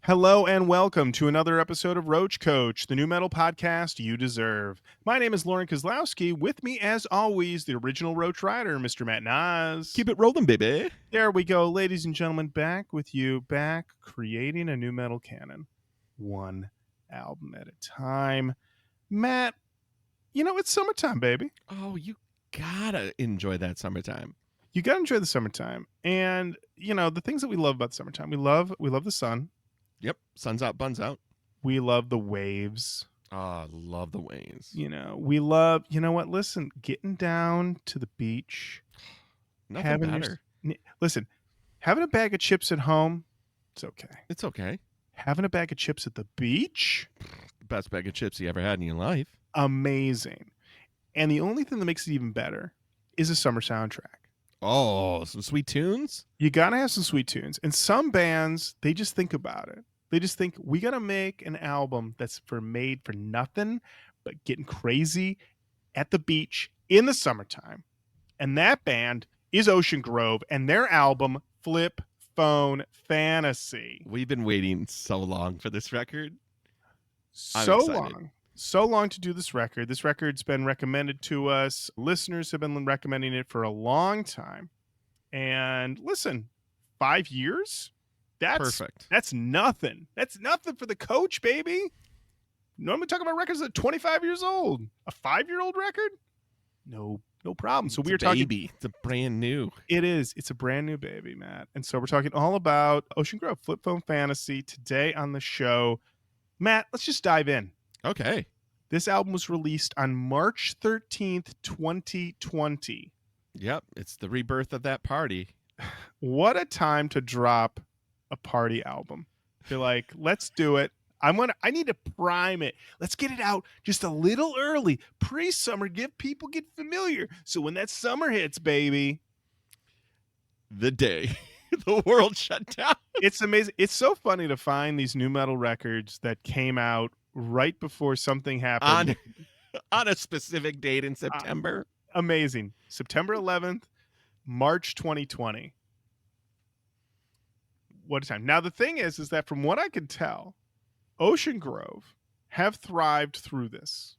Hello and welcome to another episode of Roach, Koach, the new metal podcast you deserve. My name is Lauren Kozlowski. With me, as always, the original Roach Rider, Mr. Matt Nas. Keep it rolling, baby. There we go, ladies and gentlemen, back with you, back creating a new metal canon, one album at a time. Matt, it's summertime, baby. Oh, you gotta enjoy that summertime. You gotta enjoy the summertime, and the things that we love about the summertime. We love the sun. Yep, sun's out, buns out. We love the waves. Oh, love the waves. We love, listen, getting down to the beach. Nothing better. Listen, having a bag of chips at home, it's okay. It's okay. Having a bag of chips at the beach, The best bag of chips you ever had in your life. amazing. And the only thing that makes it even better is a summer soundtrack. Oh, some sweet tunes? You got to have some sweet tunes. And some bands, they just think about it. They just think, we got to make an album that's made for nothing but getting crazy at the beach in the summertime. And that band is Ocean Grove and their album, Flip Phone Fantasy. We've been waiting so long for this record. So long to do this record. This record's been recommended to us. Listeners have been recommending it for a long time. And listen, 5 years? That's perfect. That's nothing. That's nothing for the Koach, baby. Normally talk about records that are 25 years old. A 5-year-old record? No problem. So It's we are talking. Baby. It's a brand new. It is. It's a brand new baby, Matt. And so we're talking all about Ocean Grove, Flip Phone Fantasy today on the show. Matt, let's just dive in. Okay. This album was released on March 13th, 2020. Yep, it's the rebirth of that party. What a time to drop a party album. You're like, let's do it. I need to prime it. Let's get it out just a little early, pre-summer, get familiar. So when that summer hits, baby, The day the world shut down. it's amazing. It's so funny to find these new metal records that came out right before something happened. On a specific date in September. Amazing. September 11th, March 2020. What a time. Now, the thing is that from what I could tell, Ocean Grove have thrived through this.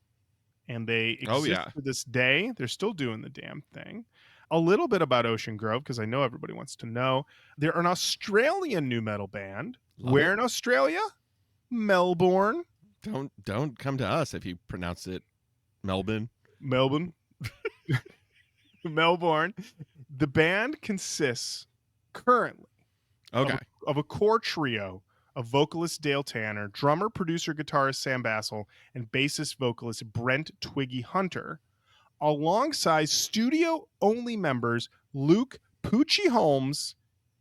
And they exist to this day. They're still doing the damn thing. A little bit about Ocean Grove, because I know everybody wants to know. They're an Australian new metal band. Where in Australia? Melbourne. Don't come to us if you pronounce it Melbourne. Melbourne. Melbourne. The band consists currently of a core trio of vocalist Dale Tanner, drummer, producer, guitarist Sam Bassel, and bassist vocalist Brent Twiggy Hunter, alongside studio-only members Luke Poochie Holmes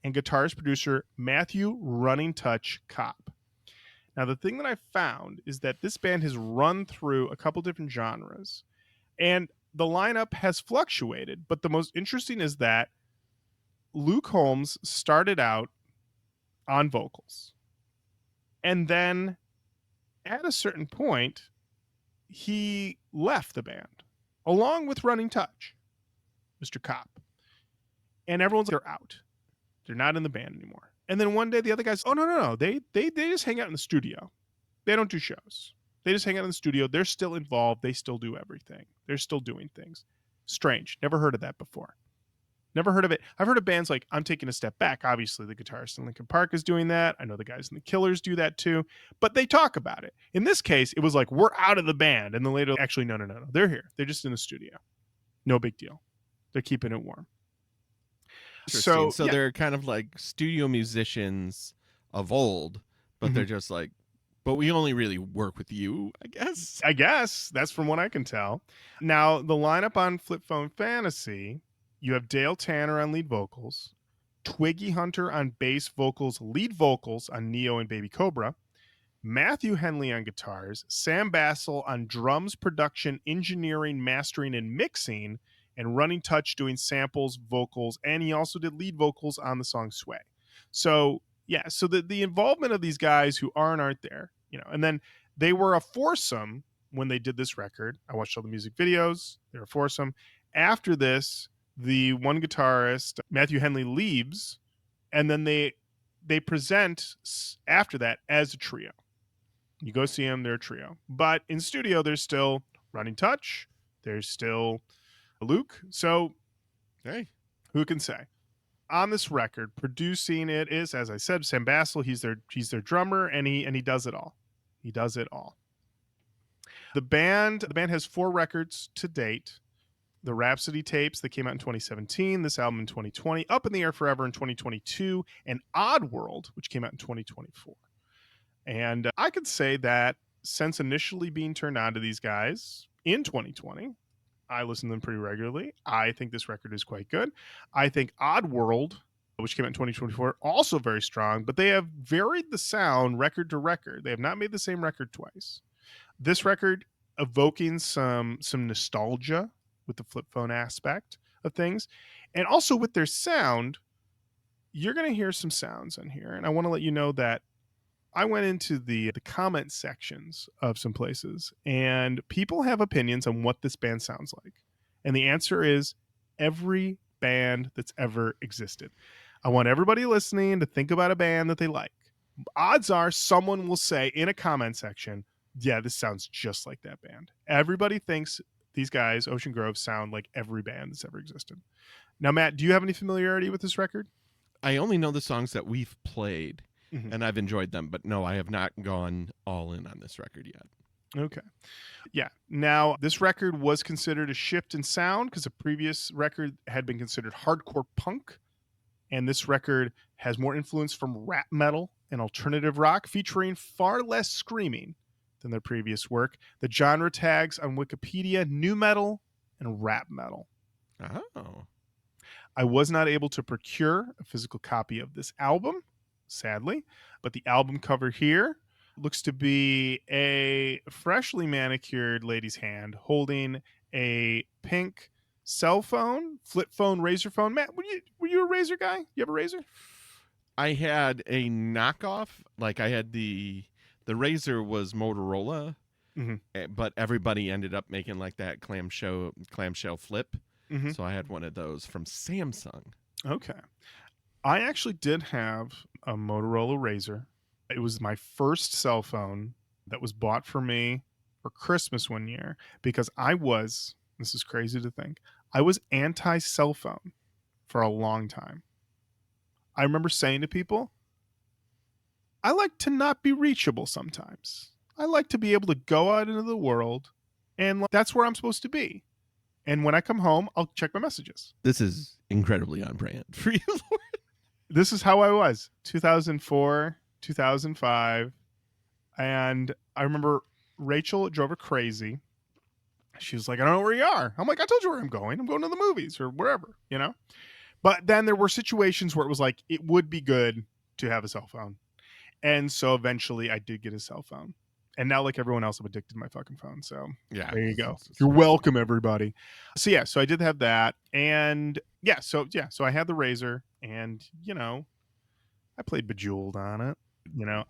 and guitarist producer Matthew Running Touch Kopp. Now, the thing that I found is that this band has run through a couple different genres, and the lineup has fluctuated, but the most interesting is that Luke Holmes started out on vocals. And then at a certain point, he left the band along with Running Touch, Mr. Kopp. And everyone's like, they're out. They're not in the band anymore. And then one day the other guys, oh, no. They just hang out in the studio. They don't do shows. They just hang out in the studio. They're still involved. They still do everything. They're still doing things. Strange. Never heard of that before. Never heard of it. I've heard of bands like I'm Taking a Step Back. Obviously, the guitarist in Linkin Park is doing that. I know the guys in the Killers do that too. But they talk about it. In this case, it was like, we're out of the band. And then later, actually, no. They're here. They're just in the studio. No big deal. They're keeping it warm. So they're kind of like studio musicians of old, but they're just like, but we only really work with you, I guess. I guess. That's from what I can tell. Now, the lineup on Flip Phone Fantasy, you have Dale Tanner on lead vocals, Twiggy Hunter on bass vocals, lead vocals on Neo and Baby Cobra, Matthew Henley on guitars, Sam Bassel on drums, production, engineering, mastering, and mixing, and Running Touch doing samples, vocals, and he also did lead vocals on the song Sway. So, yeah, so the involvement of these guys who aren't there, and then they were a foursome when they did this record. I watched all the music videos. They were a foursome. After this, the one guitarist, Matthew Henley, leaves, and then they present after that as a trio. You go see them, they're a trio. But in studio, there's still Running Touch. There's still Luke. So, hey, who can say? On this record, producing it is, as I said, Sam Bassel. He's their drummer, and he does it all. He does it all. The band has 4 records to date. The Rhapsody tapes that came out in 2017, this album in 2020, Up in the Air Forever in 2022, and Oddworld, which came out in 2024. And I could say that since initially being turned on to these guys in 2020, I listen to them pretty regularly. I think this record is quite good. I think Oddworld, which came out in 2024, also very strong, but they have varied the sound record to record. They have not made the same record twice. This record evoking some nostalgia with the flip phone aspect of things, and also with their sound. You're going to hear some sounds on here, and I want to let you know that I went into the comment sections of some places, and people have opinions on what this band sounds like. And the answer is every band that's ever existed. I want everybody listening to think about a band that they like. Odds are someone will say in a comment section, yeah, this sounds just like that band. Everybody thinks these guys, Ocean Grove, sound like every band that's ever existed. Now, Matt, do you have any familiarity with this record? I only know the songs that we've played, and I've enjoyed them, but no, I have not gone all in on this record yet. Okay. Yeah. Now, this record was considered a shift in sound because the previous record had been considered hardcore punk, and this record has more influence from rap metal and alternative rock, featuring far less screaming than their previous work. The genre tags on Wikipedia: nu metal and rap metal. Oh. I was not able to procure a physical copy of this album, sadly, but the album cover here looks to be a freshly manicured lady's hand holding a pink cell phone, flip phone, razor phone. Matt, were you a razor guy? You have a razor? I had a knockoff. Like I had the razor was Motorola, but everybody ended up making like that clamshell flip. So I had one of those from Samsung. Okay. I actually did have a Motorola Razr. It was my first cell phone that was bought for me for Christmas one year because this is crazy to think, I was anti-cell phone for a long time. I remember saying to people, I like to not be reachable sometimes. I like to be able to go out into the world, and that's where I'm supposed to be. And when I come home, I'll check my messages. This is incredibly on brand for you, Lord. This is how I was, 2004, 2005. And I remember Rachel drove her crazy. She was like, I don't know where you are. I'm like, I told you where I'm going. I'm going to the movies or wherever, you know? But then there were situations where it was like, it would be good to have a cell phone. And so eventually I did get a cell phone. And now, like everyone else, I'm addicted to my fucking phone. So yeah, there you go. You're welcome, everybody. So yeah, so I did have that. And so I had the Razr, and I played Bejeweled on it.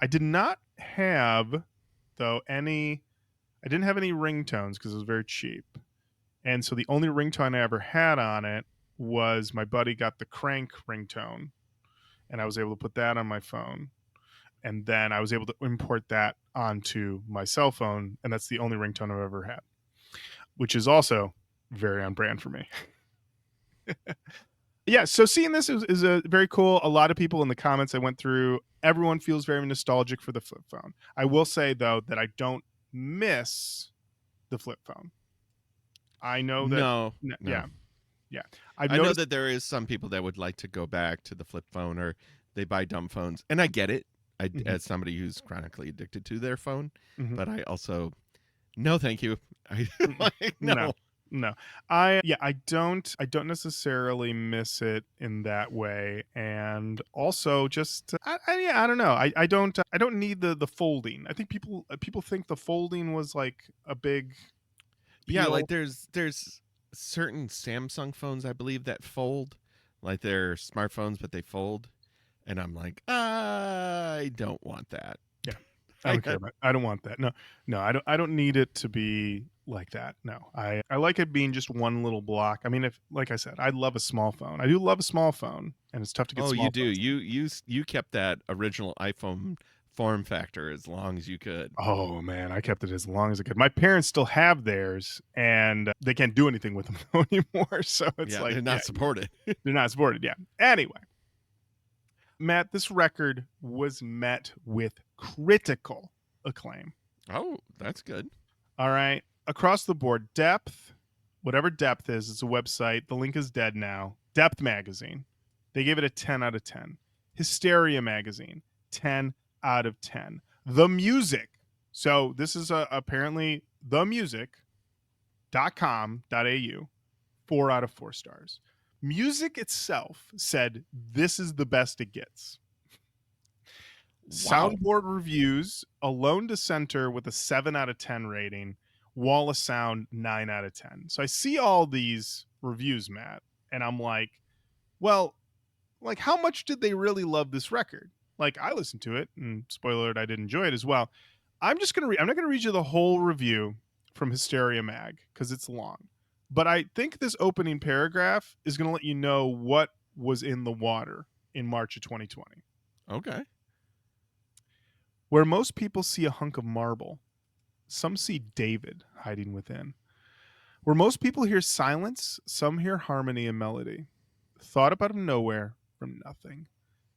I did not have I didn't have any ringtones because it was very cheap. And so the only ringtone I ever had on it was my buddy got the Crank ringtone, and I was able to put that on my phone. And then I was able to import that onto my cell phone, and that's the only ringtone I've ever had, which is also very on brand for me. Yeah, so seeing this is a very cool. A lot of people in the comments I went through, everyone feels very nostalgic for the flip phone. I will say, though, that I don't miss the flip phone. I know that... No. Yeah. I know that there is some people that would like to go back to the flip phone, or they buy dumb phones, and I get it. As somebody who's chronically addicted to their phone, but I also, no, thank you. No. I don't necessarily miss it in that way, and also just I don't know. I don't need the folding. I think people think the folding was like a big deal. Yeah, like there's certain Samsung phones I believe that fold, like they're smartphones but they fold. And I'm like, I don't want that. Yeah, I don't care about it. I don't want that. No, I don't need it to be like that. No, I like it being just one little block. I mean, if, like I said, I love a small phone. I do love a small phone, and it's tough to get Oh, small you do. phones. You kept that original iPhone form factor as long as you could. Oh man, I kept it as long as I could. My parents still have theirs, and they can't do anything with them anymore. So it's like, they're not supported. They're not supported. Yeah. Anyway, Matt, this record was met with critical acclaim. Oh, that's good. All right. Across the board, Depth, whatever Depth is, it's a website. The link is dead now. Depth Magazine, they gave it a 10 out of 10. Hysteria Magazine, 10 out of 10. The Music. So this is apparently themusic.com.au, 4 out of 4 stars. Music itself said this is the best it gets. Wow. Soundboard Reviews, Alone to Center with a 7 out of 10 rating. Wall of Sound, 9 out of 10. So I see all these reviews, Matt, and I'm like, well, like, how much did they really love this record? Like, I listened to it, and spoiler alert, I did enjoy it as well. I'm not going to read you the whole review from Hysteria Mag because it's long. But I think this opening paragraph is going to let you know what was in the water in March of 2020. Okay. Where most people see a hunk of marble, some see David hiding within. Where most people hear silence, some hear harmony and melody. Thought up out of nowhere from nothing.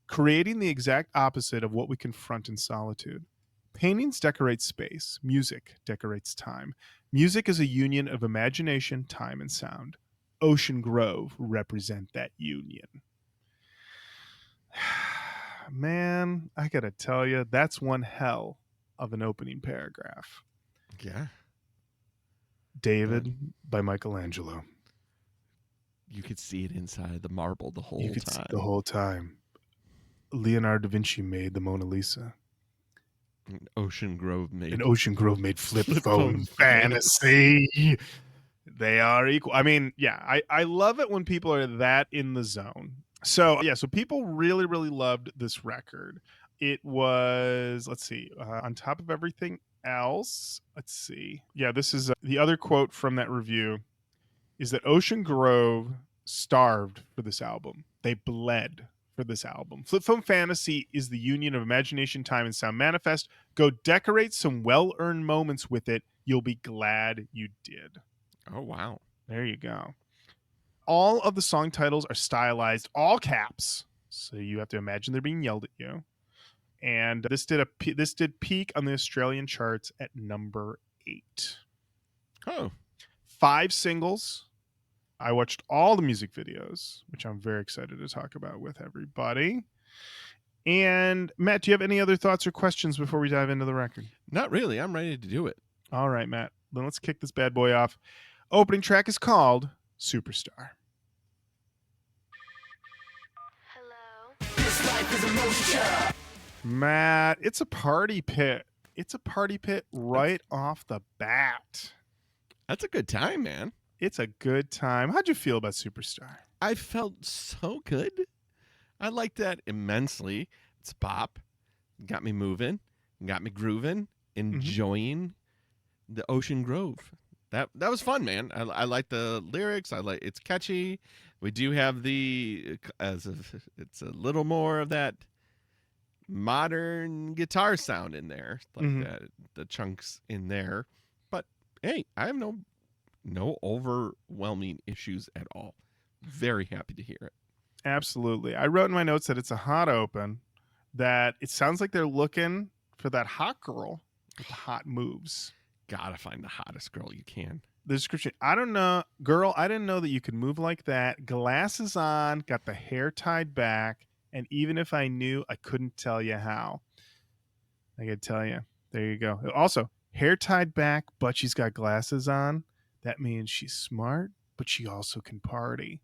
Creating the exact opposite of what we confront in solitude. Paintings decorate space. Music decorates time. Music is a union of imagination, time, and sound. Ocean Grove represent that union. Man, I gotta tell you, that's one hell of an opening paragraph. Yeah. David by Michelangelo. You could see it inside the marble the whole time. You could see it the whole time. Leonardo da Vinci made the Mona Lisa. And Ocean Grove made Flip phone fantasy. They are equal. I mean, yeah, I love it when people are that in the zone. So yeah, so people really, really loved this record. It was, let's see, on top of everything else, let's see. Yeah, this is the other quote from that review is that Ocean Grove starved for this album. They bled for this album. Flip Phone Fantasy is the union of imagination, time, and sound manifest. Go decorate some well-earned moments with it. You'll be glad you did. Oh, wow. There you go. All of the song titles are stylized, all caps. So you have to imagine they're being yelled at you. And this did peak on the Australian charts at number 8. Oh. 5 singles. I watched all the music videos, which I'm very excited to talk about with everybody. And Matt, do you have any other thoughts or questions before we dive into the record? Not really. I'm ready to do it. All right, Matt. Then let's kick this bad boy off. Opening track is called Superstar. Hello. This life is a motion. Matt, it's a party pit. It's a party pit right off the bat. That's a good time, man. It's a good time. How'd you feel about Superstar? I felt so good. I liked that immensely. It's pop. Got me moving. Got me grooving. Enjoying the Ocean Grove. That was fun, man. I like the lyrics. It's catchy. We do have it's a little more of that modern guitar sound in there, like that, the chunks in there. But hey, I have no overwhelming issues at all. Very happy to hear it. Absolutely. I wrote in my notes that it's a hot open, that it sounds like they're looking for that hot girl with the hot moves. Gotta find the hottest girl you can. The description, I don't know, girl, I didn't know that you could move like that. Glasses on, got the hair tied back, and even if I knew, I couldn't tell you how. I gotta tell you. There you go. Also, hair tied back, but she's got glasses on. That means she's smart, but she also can party.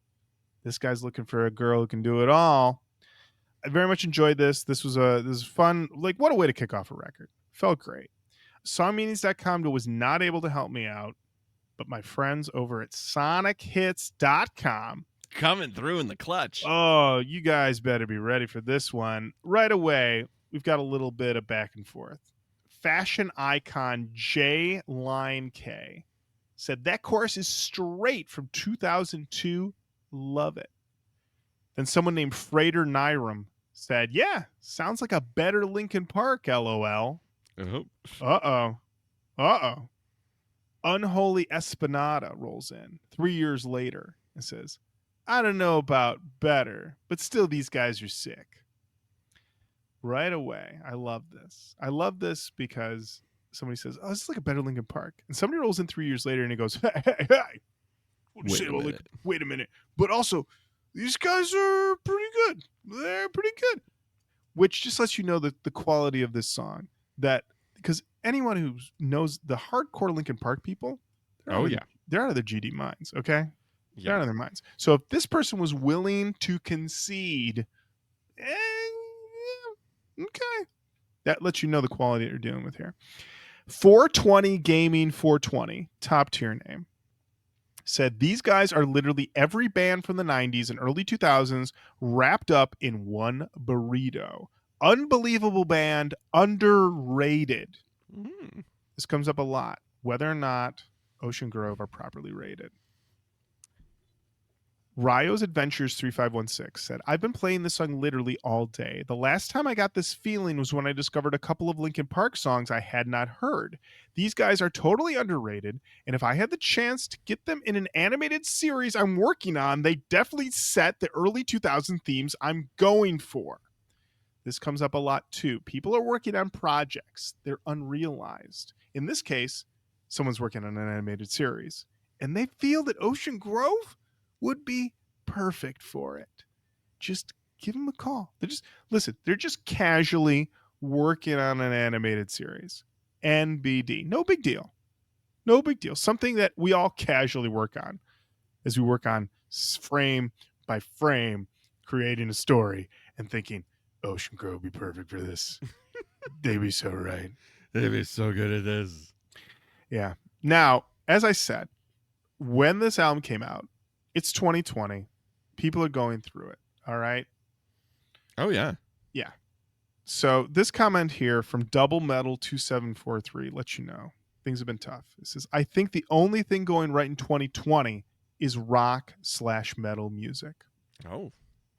This guy's looking for a girl who can do it all. I very much enjoyed this. This was fun. Like, what a way to kick off a record. Felt great. Songmeanings.com was not able to help me out, but my friends over at SonicHits.com coming through in the clutch. Oh, you guys better be ready for this one. Right away, we've got a little bit of back and forth. Fashion icon J Line K said that chorus is straight from 2002. Love it. Then someone named Freighter Nyram said, yeah, sounds like a better Linkin Park, LOL. Uh-oh. Uh-oh. Unholy Espinada rolls in 3 years later and says, I don't know about better, but still these guys are sick. Right away. I love this. I love this because somebody says, oh, this is like a better Linkin Park. And somebody rolls in 3 years later and he goes, hey. What do you say about Linkin? Wait a minute. But also, these guys are pretty good. They're pretty good. Which just lets you know that the quality of this song. That because anyone who knows the hardcore Linkin Park people, they're out of their GD minds, okay? Yeah. They're out of their minds. So if this person was willing to concede, okay, that lets you know the quality that you're dealing with here. 420 Gaming 420, top tier name, said these guys are literally every band from the 90s and early 2000s wrapped up in one burrito. Unbelievable band, underrated. This comes up a lot, whether or not Ocean Grove are properly rated. Ryo's Adventures 3516 said, I've been playing this song literally all day. The last time I got this feeling was when I discovered a couple of Linkin Park songs I had not heard. These guys are totally underrated, and if I had the chance to get them in an animated series I'm working on, they definitely set the early 2000 themes I'm going for. This comes up a lot too. People are working on projects. They're unrealized. In this case, someone's working on an animated series, and they feel that Ocean Grove would be perfect for it. Just give them a call. They're just casually working on an animated series. NBD. No big deal. No big deal. Something that we all casually work on as we work on frame by frame, creating a story and thinking, Ocean Grove would be perfect for this. They'd be so right. They'd be so good at this. Yeah. Now, as I said, when this album came out, it's 2020. People are going through it. All right. Oh, yeah. Yeah. So this comment here from Double Metal 2743 lets you know things have been tough. It says, I think the only thing going right in 2020 is rock/metal music. Oh.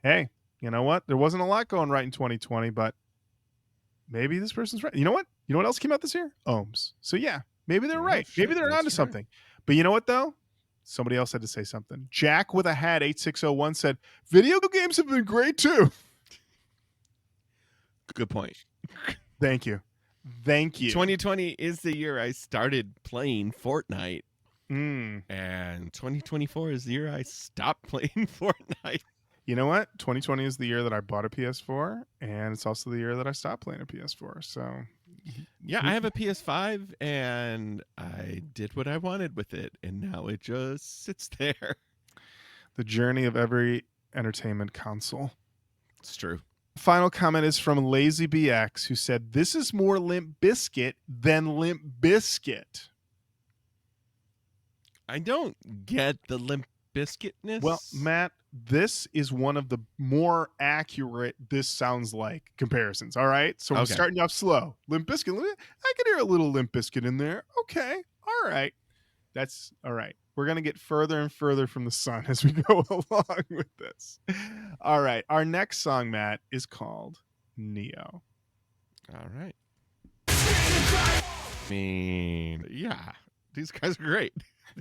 Hey, you know what? There wasn't a lot going right in 2020, but maybe this person's right. You know what? You know what else came out this year? Ohms. So yeah, maybe they're right. Maybe they're onto something. But you know what though? Somebody else had to say something. Jack with a hat 8601 said, video games have been great too. Good point. Thank you. Thank you. 2020 is the year I started playing Fortnite. Mm. And 2024 is the year I stopped playing Fortnite. You know what? 2020 is the year that I bought a PS4, and it's also the year that I stopped playing a PS4. So, yeah, I have a PS5, and I did what I wanted with it, and now it just sits there. The journey of every entertainment console. It's true. Final comment is from Lazy BX, who said, this is more Limp Bizkit than Limp Bizkit. I don't get the Limp Bizkitness. Well, Matt, this is one of the more accurate this sounds like comparisons. All right. So we're starting off slow. Limp Bizkit. I can hear a little Limp Bizkit in there. Okay. All right. That's all right. We're going to get further and further from the sun as we go along with this. All right. Our next song, Matt, is called Neo. All right. I mean, yeah. These guys are great.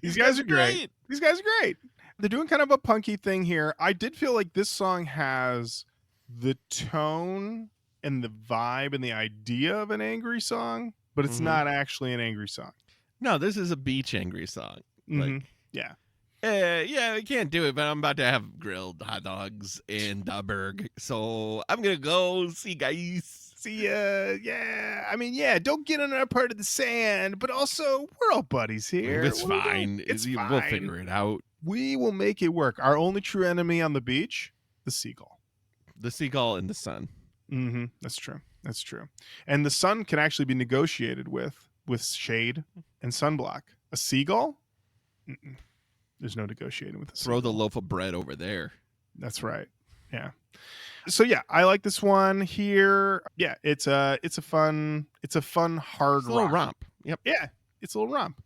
These guys are great. These guys are great. They're doing kind of a punky thing here. I did feel like this song has the tone and the vibe and the idea of an angry song, but it's not actually an angry song. No, this is a beach angry song. Like, yeah. Yeah, I can't do it, but I'm about to have grilled hot dogs in the burg. So I'm going to go see guys. See ya. Yeah. I mean, yeah, don't get on our part of the sand, but also we're all buddies here. It's fine. Fine. We'll figure it out. We will make it work. Our only true enemy on the beach, the seagull. The seagull and the sun. Mm-hmm. That's true. That's true. And the sun can actually be negotiated with shade and sunblock. A seagull? Mm-mm. There's no negotiating with the Throw the loaf of bread over there. That's right. Yeah. So yeah, I like this one here. Yeah, it's a fun hard little romp. Yep. Yeah, it's a little romp.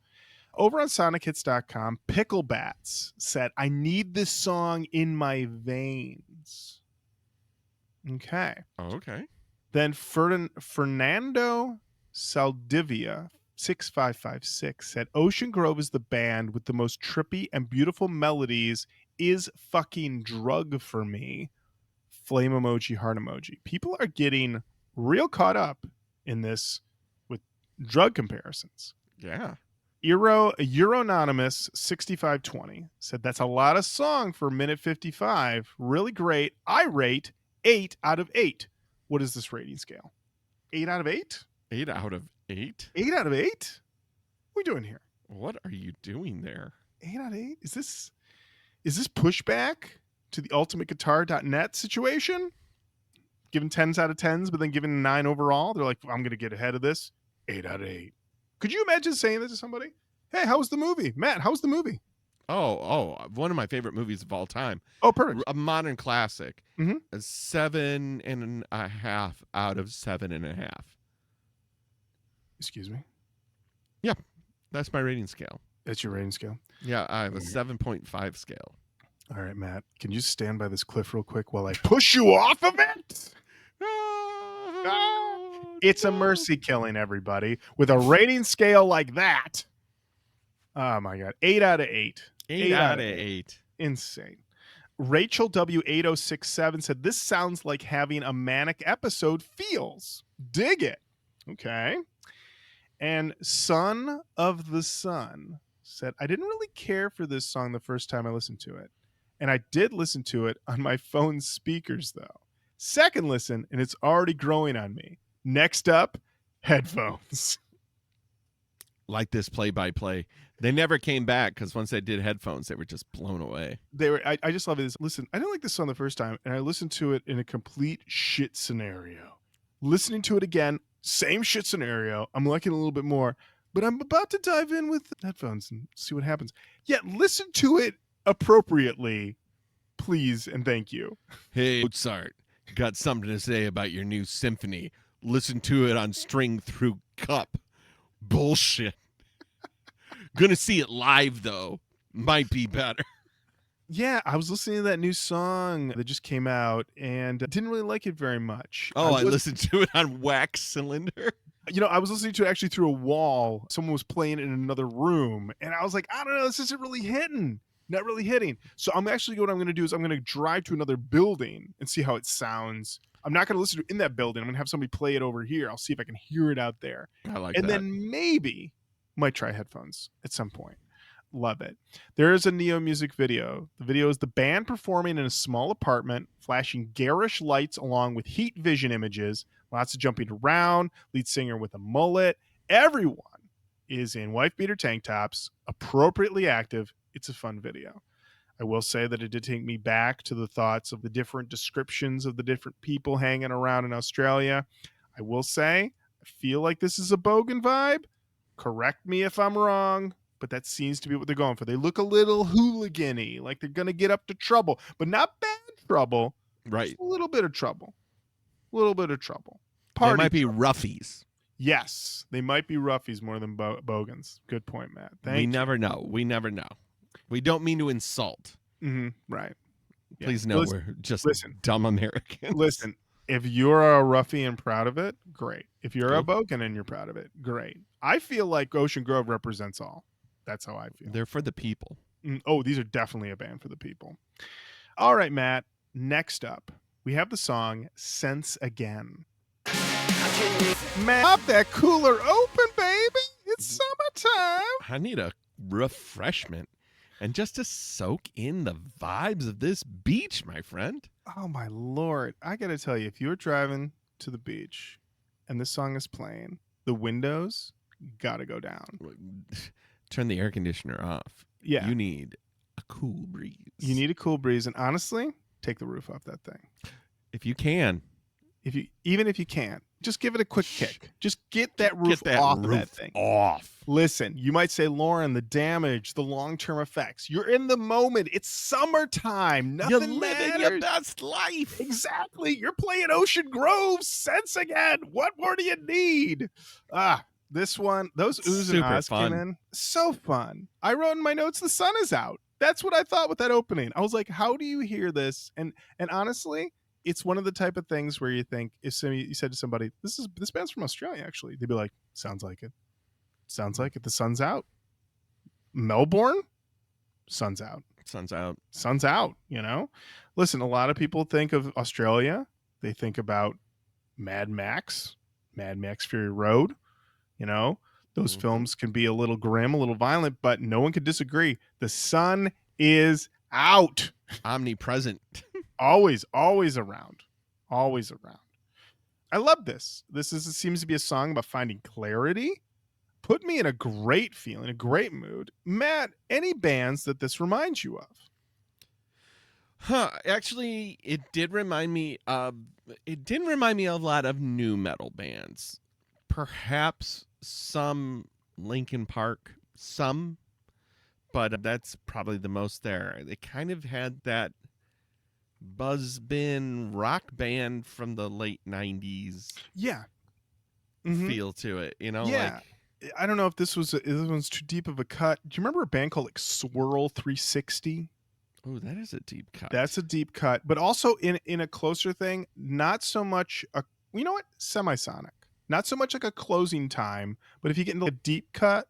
Over on SonicHits.com, Picklebats said, I need this song in my veins. Okay. Oh, okay. Then Fernando Saldivia 6556 said, Ocean Grove is the band with the most trippy and beautiful melodies, is fucking drug for me. Flame emoji, heart emoji. People are getting real caught up in this with drug comparisons. Yeah. Euronymous 6520 said, that's a lot of song for minute 55. Really great. I rate 8 out of 8. What is this rating scale? 8 out of 8? 8 out of 8? 8 out of 8? What are we doing here? What are you doing there? 8 out of 8? Is this pushback to the ultimateguitar.net situation? Giving 10s out of 10s, but then giving 9 overall? They're like, I'm going to get ahead of this. 8 out of 8. Could you imagine saying this to somebody? Hey, how was the movie? Matt, how was the movie? Oh, one of my favorite movies of all time. Oh, perfect. A modern classic. Mm-hmm. 7.5 out of 7.5. Excuse me? Yeah, that's my rating scale. That's your rating scale? Yeah, I have a 7.5 scale. All right, Matt, can you stand by this cliff real quick while I push you off of it? It's a mercy killing, everybody. With a rating scale like that. Oh, my God. 8 out of 8. 8 out of 8. Insane. Rachel W8067 said, this sounds like having a manic episode feels. Dig it. Okay. And Son of the Sun said, I didn't really care for this song the first time I listened to it. And I did listen to it on my phone's speakers, though. Second listen, and it's already growing on me. Next up, headphones. Like this play-by-play. They never came back because once they did headphones, they were just blown away. I just love this. Listen, I didn't like this song the first time, and I listened to it in a complete shit scenario. Listening to it again, same shit scenario. I'm liking it a little bit more, but I'm about to dive in with headphones and see what happens. Yeah, listen to it appropriately, please, and thank you. Hey, Mozart, got something to say about your new symphony. Listen to it on string through cup. Bullshit. Gonna see it live, though. Might be better. Yeah, I was listening to that new song that just came out and didn't really like it very much. Oh, I listened to it on wax cylinder. You know, I was listening to it actually through a wall. Someone was playing it in another room. And I was like, I don't know, this isn't really hitting. Not really hitting. So what I'm going to do is I'm going to drive to another building and see how it sounds. I'm not going to listen to it in that building. I'm going to have somebody play it over here. I'll see if I can hear it out there. I like and that. And then maybe might try headphones at some point. Love it. There is a Neo music video. The video is the band performing in a small apartment, flashing garish lights along with heat vision images, lots of jumping around, lead singer with a mullet. Everyone is in wife beater tank tops, appropriately active. It's a fun video. I will say that it did take me back to the thoughts of the different descriptions of the different people hanging around in Australia. I will say, I feel like this is a Bogan vibe. Correct me if I'm wrong, but that seems to be what they're going for. They look a little hooligan-y, like they're going to get up to trouble, but not bad trouble. Right. Just a little bit of trouble. A little bit of trouble. They might be roughies. Yes, they might be roughies more than bogans. Good point, Matt. We never know. We never know. We don't mean to insult. Mm-hmm. Right. Please know we're just dumb Americans. Listen, if you're a roughie and proud of it, great. If you're a bogan and you're proud of it, great. I feel like Ocean Grove represents all. That's how I feel. They're for the people. Oh, these are definitely a band for the people. All right, Matt. Next up, we have the song Sense Again. Matt, pop that cooler open, baby. It's summertime. I need a refreshment and just to soak in the vibes of this beach, my friend. Oh, my Lord. I got to tell you, if you're driving to the beach and this song is playing, the windows got to go down. Turn the air conditioner off. Yeah. You need a cool breeze. You need a cool breeze. And honestly, take the roof off that thing. If you can. Even if you can't, just give it a quick kick. Just get that roof off of that thing. Listen, you might say, Lauren, the damage, the long-term effects. You're in the moment. It's summertime. Nothing You're living your best life. Exactly. You're playing Ocean Grove. Sense Again. What more do you need? This one, those oohs and Super ahs came fun. in. So fun. I wrote in my notes, the sun is out. That's what I thought with that opening. I was like, how do you hear this? And honestly, it's one of the type of things where you think, if you said to somebody, this band's from Australia, actually, they'd be like, sounds like it. Sounds like it. The sun's out. Melbourne, sun's out. Sun's out. Sun's out, you know? Listen, a lot of people think of Australia. They think about Mad Max Fury Road. You know, those films can be a little grim, a little violent, but no one could disagree. The sun is out. Omnipresent. Always around. Always around. I love this. Seems to be a song about finding clarity. Put me in a great feeling, a great mood. Matt, any bands that this reminds you of? Actually, it didn't remind me of a lot of new metal bands. Perhaps some Linkin Park, but that's probably the most there. They kind of had that buzz-bin rock band from the late 90s feel to it, you know? Yeah. I don't know if this one's too deep of a cut. Do you remember a band called like Swirl 360? Oh, that is a deep cut. That's a deep cut, but also in a closer thing, not so much semisonic. Not so much like a closing time, but if you get into a deep cut,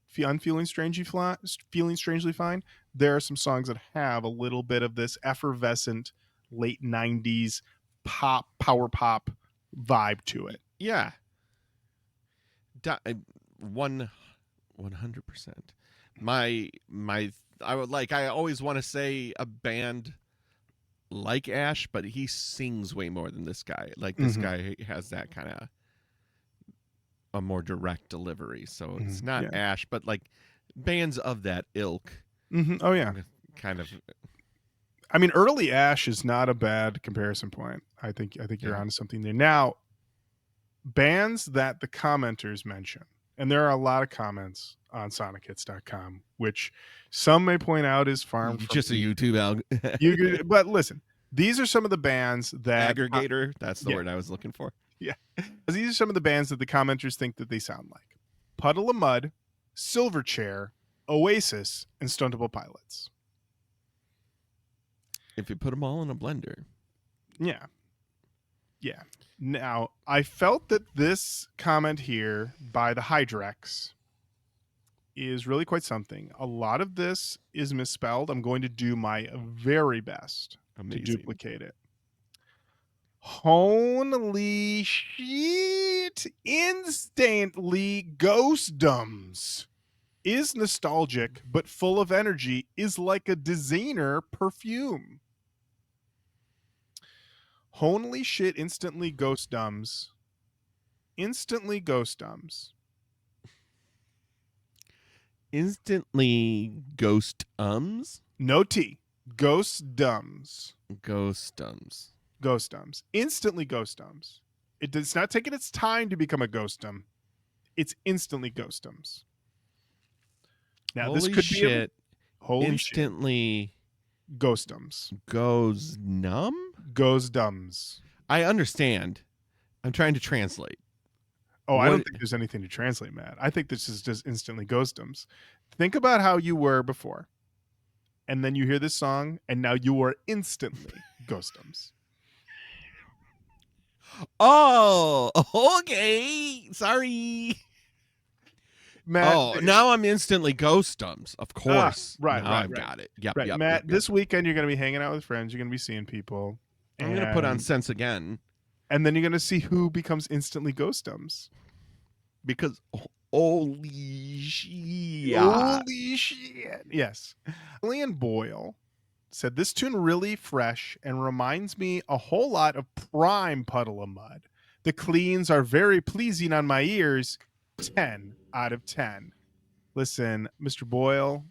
feeling strangely fine, there are some songs that have a little bit of this effervescent late 90s power pop vibe to it. Yeah. 100%. I always want to say a band like Ash, but he sings way more than this guy. Like this guy has that kind of a more direct delivery. So it's not Ash, but like bands of that ilk. Oh yeah. Kind of. I mean, early Ash is not a bad comparison point. I think you're onto something there. Now, bands that the commenters mention, and there are a lot of comments on SonicHits.com, which some may point out is farm from just a YouTube algorithm. But listen, these are some of the bands that aggregator. That's the word I was looking for. Yeah, these are some of the bands that the commenters think that they sound like: Puddle of Mud, Silverchair, Oasis, and Stone Temple Pilots. If you put them all in a blender. Yeah. Now, I felt that this comment here by the Hydrex is really quite something. A lot of this is misspelled. I'm going to do my very best to duplicate it. Holy shit! Instantly ghostdoms. Is nostalgic, but full of energy. Is like a designer perfume. Holy shit, instantly ghostdoms. Instantly ghostdoms. Instantly ghost-ums? No T. Ghostdoms. Ghostdoms. Ghostdoms. Instantly ghostdoms. It's not taking its time to become a ghostdom. It's instantly ghostdoms. Now, holy this could shit. be holy instantly shit. Ghostdoms. Goes numb? Ghostdoms. I understand. I'm trying to translate. Oh, I don't think there's anything to translate, Matt. I think this is just instantly ghostdoms. Think about how you were before. And then you hear this song, and now you are instantly ghostdoms. Oh, okay. Sorry. Matt, now I'm instantly ghostdoms. Of course. Right. I've got it. Yep, right. Yep, Matt, yep. This weekend you're going to be hanging out with friends. You're going to be seeing people. I'm going to put on Sense again. And then you're going to see who becomes instantly ghostdoms. Because holy shit. Holy shit. Yes. Lillian Boyle said, this tune really fresh and reminds me a whole lot of prime Puddle of Mud. The cleans are very pleasing on my ears. 10 out of 10. Listen, Mr. Boyle,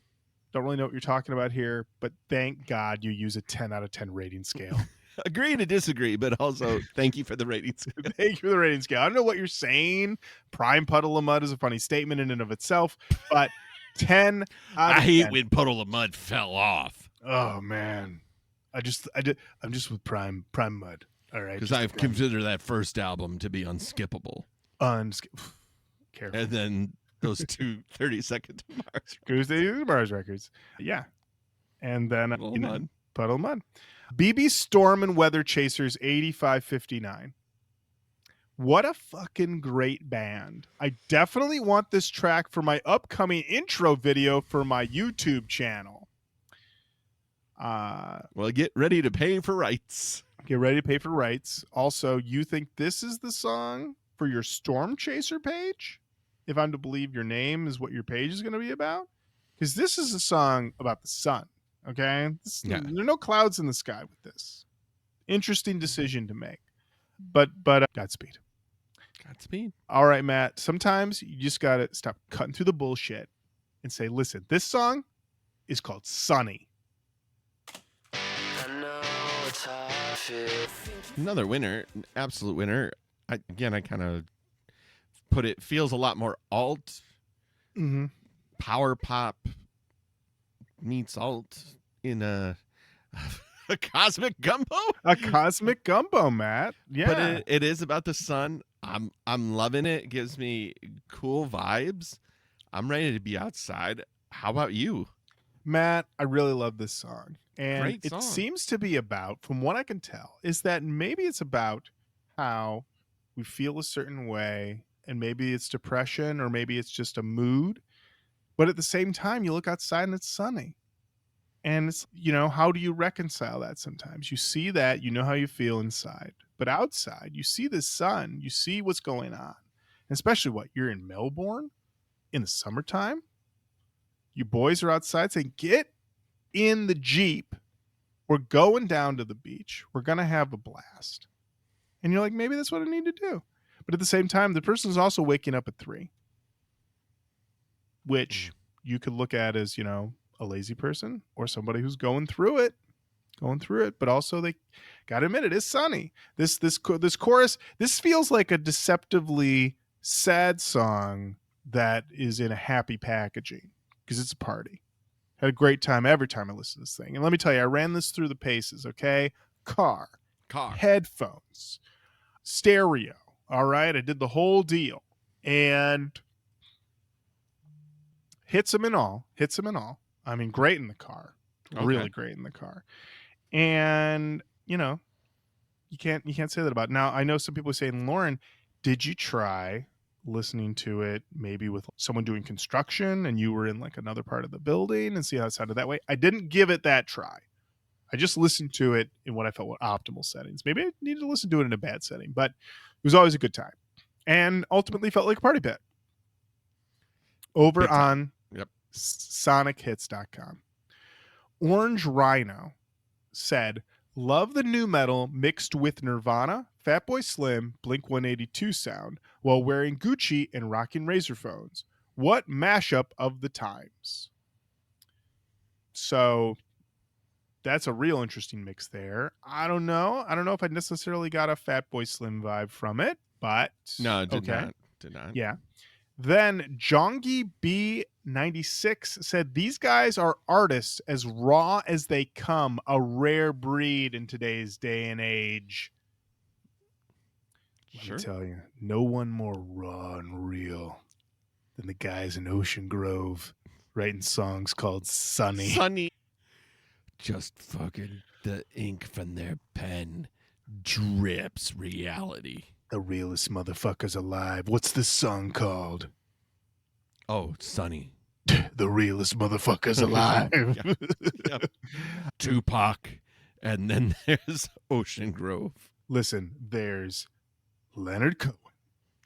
don't really know what you're talking about here, but thank God you use a 10 out of 10 rating scale. Agree to disagree, but also thank you for the rating scale. Thank you for the rating scale. I don't know what you're saying. Prime Puddle of Mud is a funny statement in and of itself, but 10 out of 10. I hate when Puddle of Mud fell off. Oh man. I'm just with Prime Mud. All right. Because I've considered that first album to be unskippable. Careful. And then those two 30-second to Mars. Goose Day to Mars records. Yeah. And then Puddle of Mud. BB Storm and Weather Chasers 8559. What a fucking great band. I definitely want this track for my upcoming intro video for my YouTube channel. Well, get ready to pay for rights. Get ready to pay for rights. Also, you think this is the song for your Storm Chaser page? If I'm to believe your name is what your page is going to be about? Because this is a song about the sun, okay? There are no clouds in the sky with this. Interesting decision to make. But Godspeed. Godspeed. All right, Matt. Sometimes you just got to stop cutting through the bullshit and say, listen, this song is called Sunny. Another winner, absolute winner. I kind of put it, feels a lot more alt, power pop meets alt in a cosmic gumbo. A cosmic gumbo, Matt. Yeah, but it is about the sun. I'm loving it. It gives me cool vibes. I'm ready to be outside. How about you, Matt? I really love this song. And Great it song. seems to be about, from what I can tell, is that maybe it's about how we feel a certain way, and maybe it's depression, or maybe it's just a mood. But at the same time, you look outside and it's sunny. And it's, how do you reconcile that sometimes? You see that, you know how you feel inside. But outside, you see the sun, you see what's going on. And especially you're in Melbourne in the summertime. You boys are outside saying, get in the Jeep. We're going down to the beach. We're going to have a blast. And you're like, maybe that's what I need to do. But at the same time, the person's also waking up at 3, which you could look at as, a lazy person or somebody who's going through it. But also they got to admit, it is sunny. This chorus, this feels like a deceptively sad song that is in a happy packaging because it's a party. Had a great time every time I listened to this thing. And let me tell you, I ran this through the paces, okay? Car. Headphones. Stereo. All right? I did the whole deal. And hits them in all. I mean, great in the car. Okay. Really great in the car. And, you can't say that about it. Now, I know some people are saying, Lauren, did you try listening to it maybe with someone doing construction and you were in like another part of the building and see how it sounded that way? I didn't give it that try. I just listened to it in what I felt were optimal settings. Maybe I needed to listen to it in a bad setting, but it was always a good time and ultimately felt like a party pit. Over on sonichits.com. Orange Rhino said, love the new metal mixed with Nirvana, Fatboy Slim, Blink-182 sound while wearing Gucci and rocking Razor phones. What mashup of the times. So that's a real interesting mix there. I don't know if I necessarily got a Fatboy Slim vibe from it, but no, it did not. Yeah. Then Jongi B96 said, these guys are artists as raw as they come, a rare breed in today's day and age. Let me tell you, no one more raw and real than the guys in Ocean Grove writing songs called Sunny. Just fucking the ink from their pen drips reality. The realest motherfuckers alive. What's this song called? Oh, Sunny. The realest motherfuckers alive. Yep. Tupac. And then there's Ocean Grove. Listen, there's Leonard Cohen.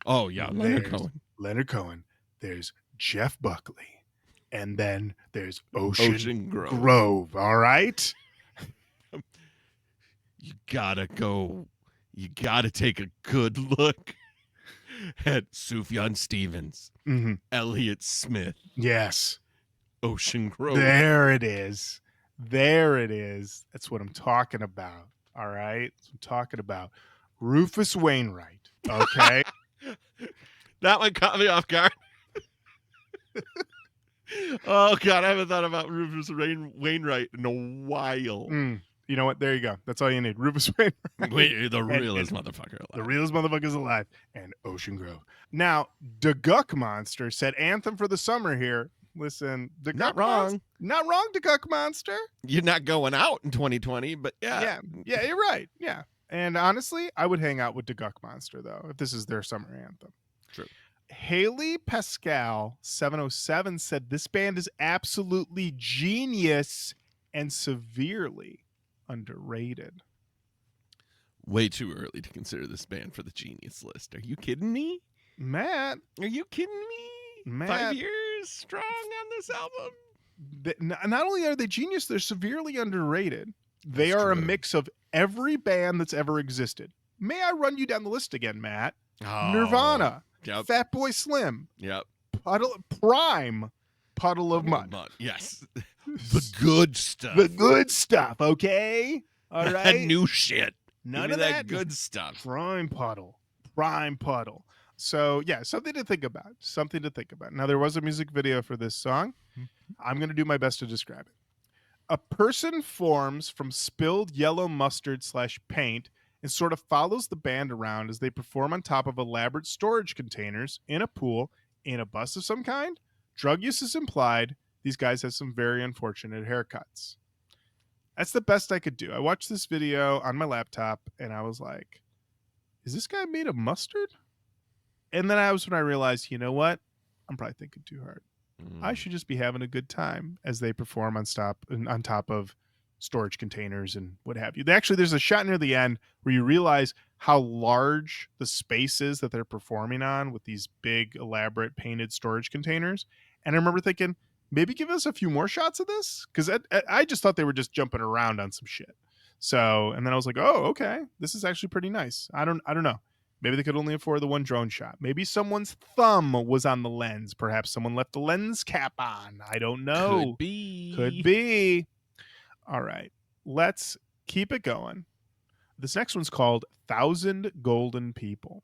Oh, yeah, Leonard Cohen. There's Jeff Buckley. And then there's Ocean Grove. All right? You gotta go. You got to take a good look at Sufjan Stevens, Elliott Smith. Yes. Ocean Grove. There it is. That's what I'm talking about. All right? That's what I'm talking about. Rufus Wainwright. Okay? That one caught me off guard. Oh, God. I haven't thought about Rufus Wainwright in a while. You know what? There you go. That's all you need. Rufus Wainwright. Wait, the realest motherfucker alive. The realest motherfuckers alive. And Ocean Grove. Now, the Guck Monster said anthem for the summer here. Listen, the Not Guck wrong. Not wrong, the Guck Monster. You're not going out in 2020, but yeah. Yeah, you're right. Yeah. And honestly, I would hang out with the Guck Monster, though, if this is their summer anthem. True. Haley Pascal 707 said this band is absolutely genius and severely underrated. Way too early to consider this band for the genius list. Are you kidding me? Matt. Are you kidding me? Matt. 5 years strong on this album. Not only are they genius, they're severely underrated. They That's are true. a mix of every band that's ever existed. May I run you down the list again, Matt? Oh, Nirvana, Yep. Fatboy Slim, Yep. Puddle of Mud. Yes. The good stuff. The good stuff, okay? All That right. new shit. None Give me of that good stuff. Prime Puddle. So yeah, something to think about. Now there was a music video for this song. I'm going to do my best to describe it. A person forms from spilled yellow mustard / paint and sort of follows the band around as they perform on top of elaborate storage containers in a pool in a bus of some kind. Drug use is implied. These guys have some very unfortunate haircuts. That's the best I could do. I watched this video on my laptop and I was like, is this guy made of mustard? And then when I realized, you know what? I'm probably thinking too hard. I should just be having a good time as they perform on top of storage containers and what have you. There's a shot near the end where you realize how large the space is that they're performing on with these big, elaborate painted storage containers. And I remember thinking, maybe give us a few more shots of this, because I just thought they were just jumping around on some shit. So, and then I was like, oh, okay, this is actually pretty nice. I don't know. Maybe they could only afford the one drone shot. Maybe someone's thumb was on the lens. Perhaps someone left the lens cap on. I don't know. Could be. All right. Let's keep it going. This next one's called 1,000 Golden People.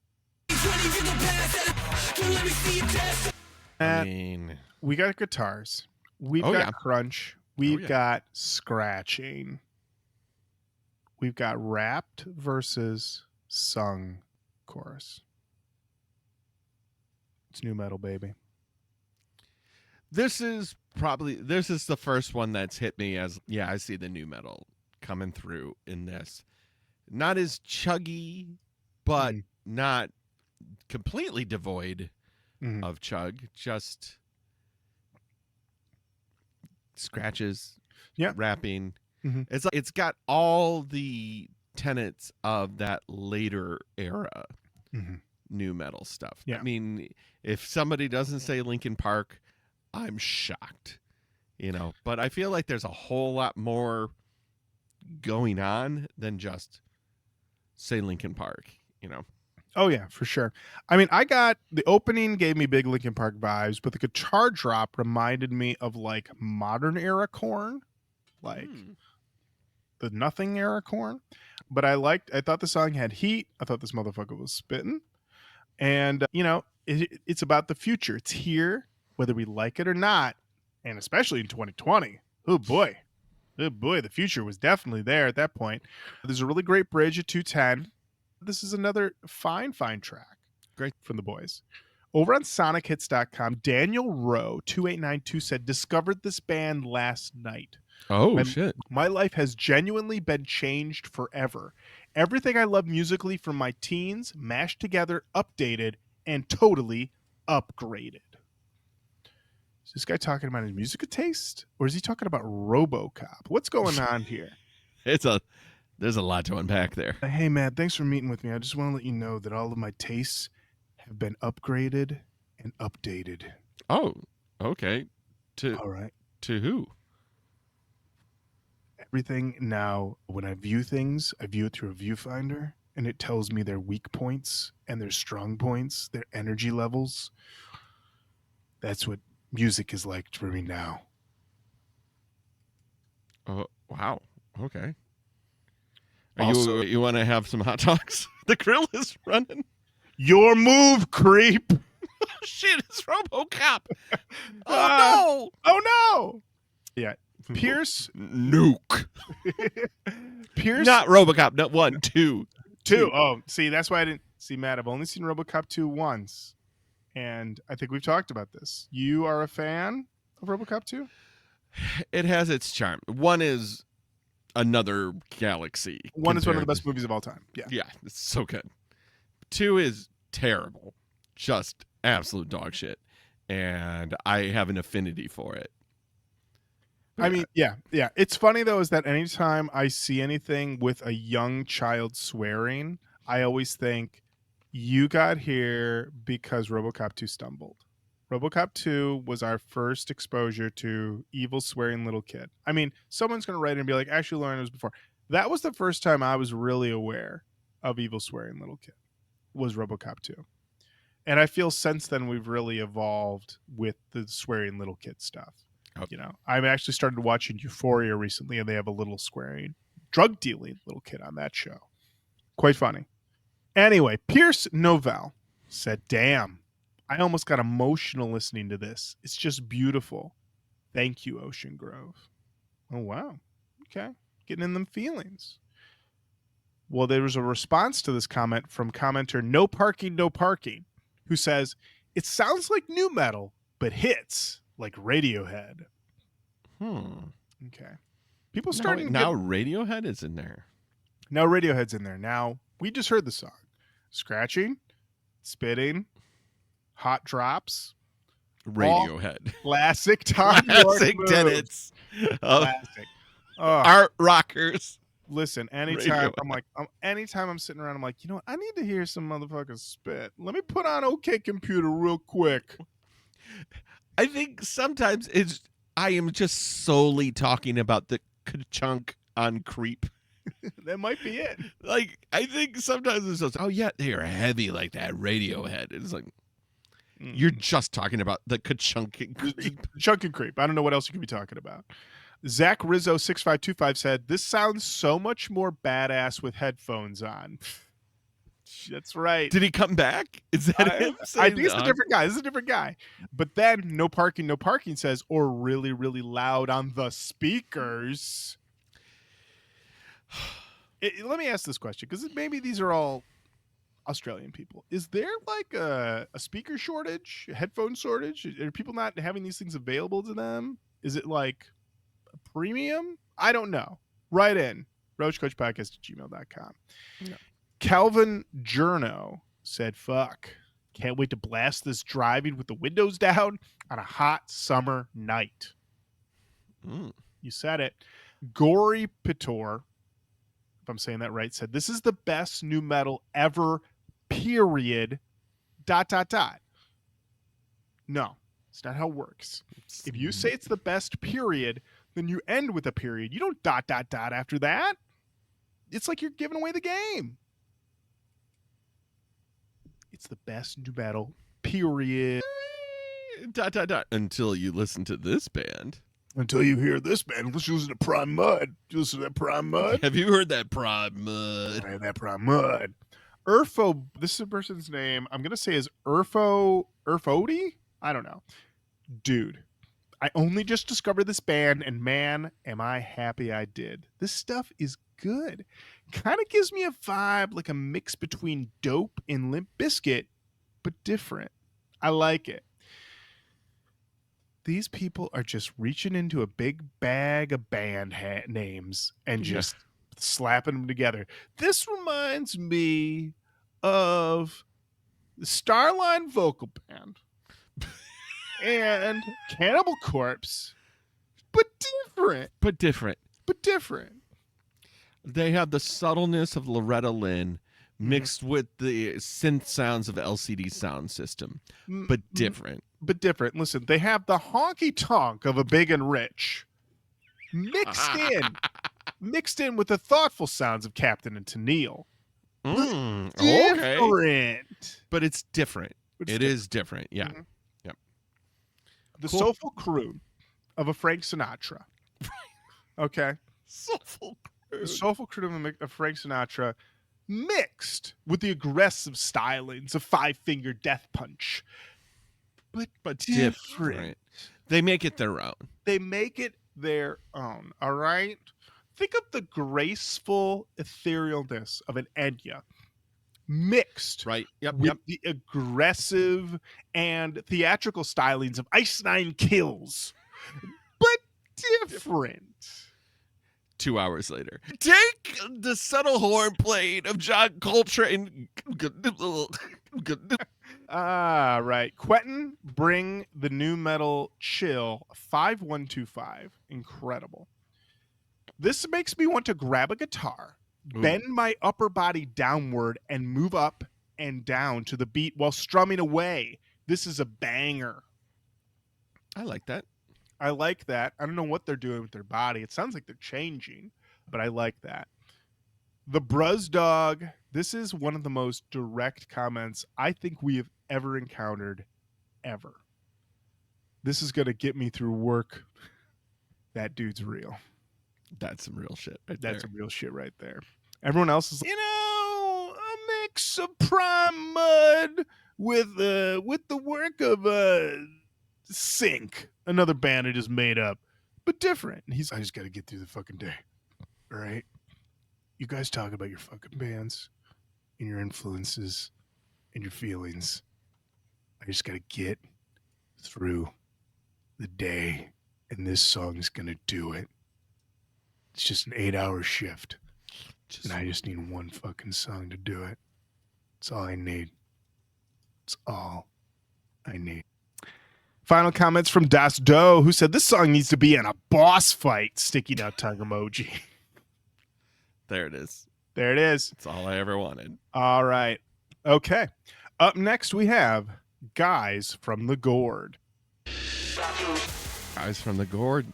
We got guitars. We've got crunch. We've got scratching. We've got rapped versus sung chorus. It's new metal, baby. This is the first one that's hit me as, yeah, I see the new metal coming through in this. Not as chuggy, but not completely devoid of chug. Just scratches, rapping. It's got all the tenets of that later era new metal stuff. Yeah. I mean, if somebody doesn't say Linkin Park, I'm shocked, but I feel like there's a whole lot more going on than just say Linkin Park, Oh yeah, for sure. I mean, the opening gave me big Linkin Park vibes, but the guitar drop reminded me of like modern era Korn, like the Nothing era Korn. But I thought the song had heat. I thought this motherfucker was spitting. And, it's about the future. It's here, whether we like it or not. And especially in 2020. Oh, boy, the future was definitely there at that point. There's a really great bridge at 2:10. This is another fine track. Great. From the boys. Over on SonicHits.com, Daniel Rowe, 2892, said, discovered this band last night. Oh, shit. My life has genuinely been changed forever. Everything I love musically from my teens, mashed together, updated, and totally upgraded. Is this guy talking about his musical taste? Or is he talking about RoboCop? What's going on here? There's a lot to unpack there. Hey, Matt, thanks for meeting with me. I just want to let you know that all of my tastes have been upgraded and updated. Oh, okay. All right. To who? Everything now, when I view things, I view it through a viewfinder, and it tells me their weak points and their strong points, their energy levels. That's what music is like for me now. Oh, wow. Okay. Also, you want to have some hot dogs? The grill is running. Your move, creep. Shit, it's RoboCop. Oh, no. Oh, no. Yeah. Pierce. Nuke. Pierce. Not RoboCop. Not 1, 2. 2. Oh, see, that's why I didn't see, Matt. I've only seen RoboCop 2 once, and I think we've talked about this. You are a fan of RoboCop 2? It has its charm. 1 is another galaxy. 1 is one of the best movies of all time. Yeah, it's so good. 2 is terrible, just absolute dog shit, and I have an affinity for it. I mean, yeah. It's funny though, is that anytime I see anything with a young child swearing, I always think you got here because RoboCop 2 stumbled. RoboCop 2 was our first exposure to evil swearing little kid. I mean, someone's going to write and be like, actually, Lauren, it was before. That was the first time I was really aware of evil swearing little kid, was RoboCop 2. And I feel since then we've really evolved with the swearing little kid stuff. Okay. You know, I've actually started watching Euphoria recently, and they have a little swearing, drug dealing little kid on that show. Quite funny. Anyway, Pierce Novell said, damn, I almost got emotional listening to this. It's just beautiful. Thank you, Ocean Grove. Oh, wow. Okay. Getting in them feelings. Well, there was a response to this comment from commenter No Parking, who says, it sounds like new metal, but hits like Radiohead. Okay. People starting now Radiohead is in there. Now Radiohead's in there. Now, we just heard the song. Scratching, spitting, hot drops. Radiohead. Classic Tom Classic York tenets. Classic. Art rockers. Listen, anytime anytime I'm sitting around, I'm like, you know what? I need to hear some motherfuckers spit. Let me put on OK Computer real quick. I think sometimes I am just solely talking about the chunk on Creep. That might be it. Like, I think sometimes it's just, oh yeah, they are heavy like that Radiohead. It's like, you're just talking about the Ka-chunk and Creep. Chunk and Creep. I don't know what else you could be talking about. Zach Rizzo 6525 said, this sounds so much more badass with headphones on. That's right. Did he come back? Is that him? I think it's a different guy. This is a different guy. But then No Parking says, or really, really loud on the speakers. Let me ask this question, because maybe these are all Australian people. Is there like a speaker shortage, a headphone shortage? Are people not having these things available to them? Is it like a premium? I don't know. Write in. roachcoachpodcast@gmail.com. No. Calvin Journo said, fuck. Can't wait to blast this driving with the windows down on a hot summer night. You said it. Gory Pitor, if I'm saying that right, said, this is the best new metal ever, period, ... No, it's not how it works. If you say it's the best, period, then you end with a period. You don't ... after that. It's like you're giving away the game. It's the best new metal, period. ... Until you listen to this band. Until you hear this band. Let's listen to Prime Mud. You listen to that Prime Mud? Have you heard that Prime Mud? I heard that Prime Mud. Urfo, this is a person's name. I'm going to say is Urfodi? I don't know. Dude, I only just discovered this band, and man, am I happy I did. This stuff is good. Kind of gives me a vibe like a mix between Dope and Limp Bizkit, but different. I like it. These people are just reaching into a big bag of band names and just slapping them together. This reminds me of the Starline Vocal Band and Cannibal Corpse, but different. They have the subtleness of Loretta Lynn mixed with the synth sounds of LCD Sound System, but different. Listen, they have the honky tonk of a Big and Rich mixed in with the thoughtful sounds of Captain and Tennille. Okay. But it's different. It is different. Yeah. Mm-hmm. Yep. The soulful croon of a Frank Sinatra. Okay. The soulful croon of Frank Sinatra mixed with the aggressive stylings of Five Finger Death Punch. But different. They make it their own. They make it their own. All right. Think of the graceful etherealness of an Enya mixed Right. Yep. with Yep. the aggressive and theatrical stylings of Ice Nine Kills, but different. 2 hours later, take the subtle horn playing of John Coltrane. Right. Quentin, bring the new metal chill 5125. Incredible. This makes me want to grab a guitar, bend my upper body downward, and move up and down to the beat while strumming away. This is a banger. I like that. I like that. I don't know what they're doing with their body. It sounds like they're changing, but I like that. The Bruz Dog. This is one of the most direct comments I think we have ever encountered, ever. This is going to get me through work. That dude's real. That's some real shit. That's some real shit right there. Everyone else is, a mix of prime mud with the work of Sync, another band I just made up, but different. And I just got to get through the fucking day. All right. You guys talk about your fucking bands and your influences and your feelings. I just got to get through the day, and this song's going to do it. It's just an 8-hour shift, and I just need one fucking song to do it. It's all I need. It's all I need. Final comments from Das Doe, who said this song needs to be in a boss fight. Sticky out tongue emoji. There it is. There it is. That's all I ever wanted. All right. Okay. Up next, we have Guys from the Gourd. Guys from the Gourd.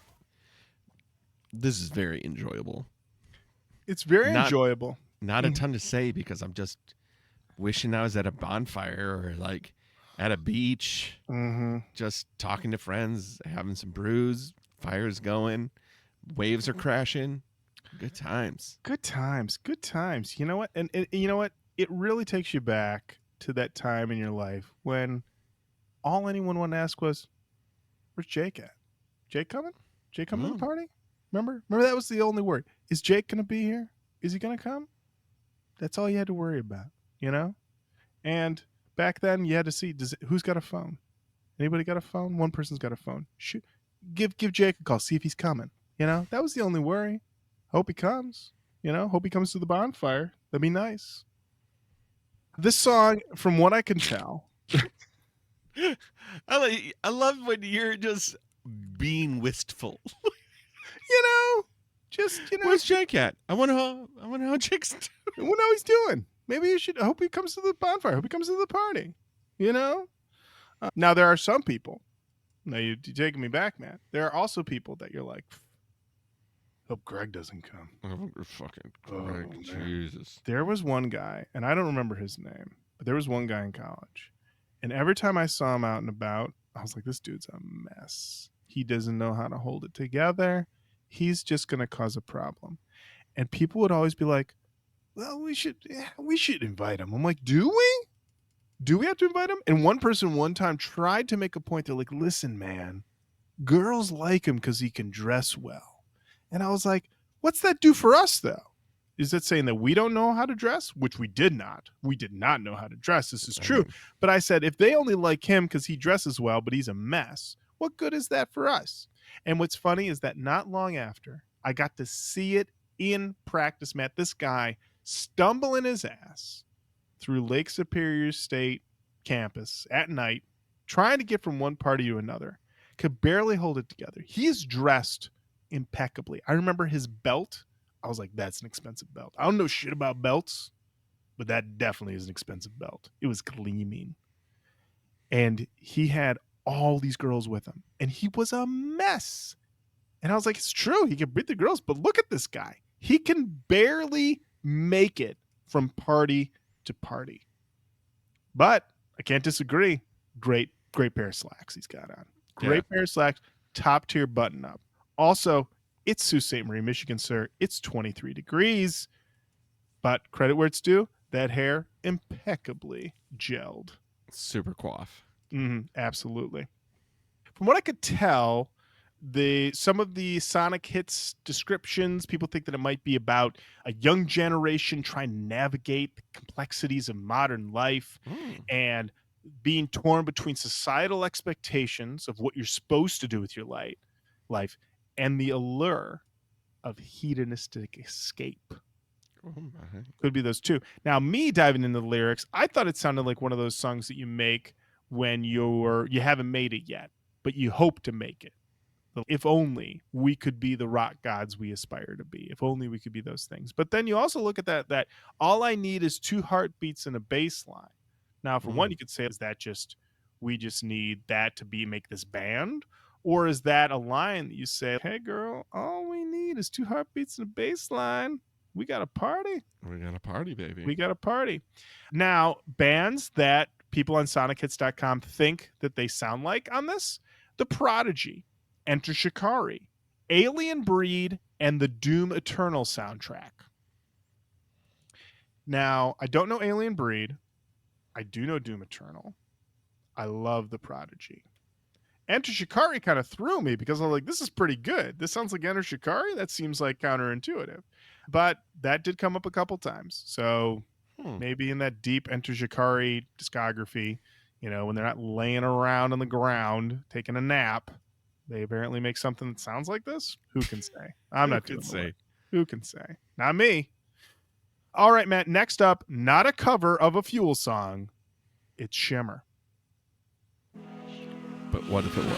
This is very enjoyable. It's very enjoyable. Not a ton to say because I'm just wishing I was at a bonfire or like at a beach, just talking to friends, having some brews, fire's going, waves are crashing. Good times. Good times. Good times. You know what? And you know what? It really takes you back to that time in your life when all anyone wanted to ask was, where's Jake at? Jake coming? Jake coming to the party? Remember that was the only word. Is Jake going to be here? Is he going to come? That's all you had to worry about, you know? And back then you had to see, who's got a phone? Anybody got a phone? One person's got a phone. Shoot, give Jake a call. See if he's coming. You know, that was the only worry. Hope he comes. You know, hope he comes to the bonfire. That'd be nice. This song, from what I can tell, I love when you're just being wistful. Where's Jake at? I wonder how Jake's doing. I wonder how he's doing. Maybe you should. I hope he comes to the bonfire. I hope he comes to the party. You know. Now there are some people. Now you're taking me back, man. There are also people that you're like, hope Greg doesn't come. Oh, fucking Greg, Jesus. There was one guy, and I don't remember his name, but there was one guy in college, and every time I saw him out and about, I was like, this dude's a mess. He doesn't know how to hold it together. He's just going to cause a problem. And people would always be like, well, we should invite him. I'm like, do we? Do we have to invite him? And one person one time tried to make a point. They're like, listen, man, girls like him because he can dress well. And I was like, what's that do for us, though? Is that saying that we don't know how to dress? Which we did not. We did not know how to dress. This is true. But I said, if they only like him because he dresses well, but he's a mess, what good is that for us? And what's funny is that not long after, I got to see it in practice, Matt. This guy stumbling his ass through Lake Superior State campus at night, trying to get from one party to another, could barely hold it together. He's dressed impeccably. I remember his belt. I was like, that's an expensive belt. I don't know shit about belts, but that definitely is an expensive belt. It was gleaming. And he had all these girls with him, and he was a mess. And I was like, it's true. He can beat the girls, but look at this guy. He can barely make it from party to party. But I can't disagree. Great pair of slacks he's got on. Great pair of slacks, top tier button up. Also, it's Sault Ste. Marie, Michigan, sir. It's 23 degrees. But credit where it's due, that hair impeccably gelled. Super coif. Absolutely. From what I could tell, some of the Sonic Hits descriptions, people think that it might be about a young generation trying to navigate the complexities of modern life and being torn between societal expectations of what you're supposed to do with your life and the allure of hedonistic escape. Could be those two. Now, me diving into the lyrics, I thought it sounded like one of those songs that you make when you haven't made it yet, but you hope to make it. If only we could be the rock gods we aspire to be. If only we could be those things. But then you also look at that all I need is 2 heartbeats and a bass line. Now, for one, you could say, is that just we just need that to make this band? Or is that a line that you say, hey, girl, all we need is 2 heartbeats and a bass line. We got a party. We got a party, baby. We got a party. Now, bands that people on SonicHits.com think that they sound like on this, The Prodigy, Enter Shikari, Alien Breed, and the Doom Eternal soundtrack. Now, I don't know Alien Breed. I do know Doom Eternal. I love The Prodigy. Enter Shikari kind of threw me because I'm like, this is pretty good. This sounds like Enter Shikari. That seems like counterintuitive. But that did come up a couple times. So maybe in that deep Enter Shikari discography, when they're not laying around on the ground taking a nap, they apparently make something that sounds like this. Who can say? I'm not doing it. Who can say? Not me. All right, Matt. Next up, not a cover of a Fuel song. It's Shimmer. But what if it was?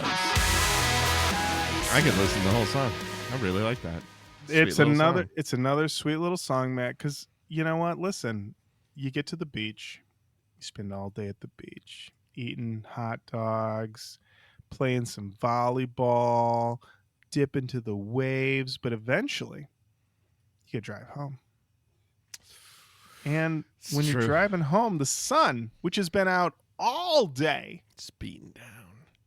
I could listen to the whole song. I really like that. It's another sweet little song, Matt, because you know what? Listen, you get to the beach, you spend all day at the beach, eating hot dogs, playing some volleyball, dip into the waves, but eventually you can drive home. And when you're driving home, the sun, which has been out all day, it's beating down.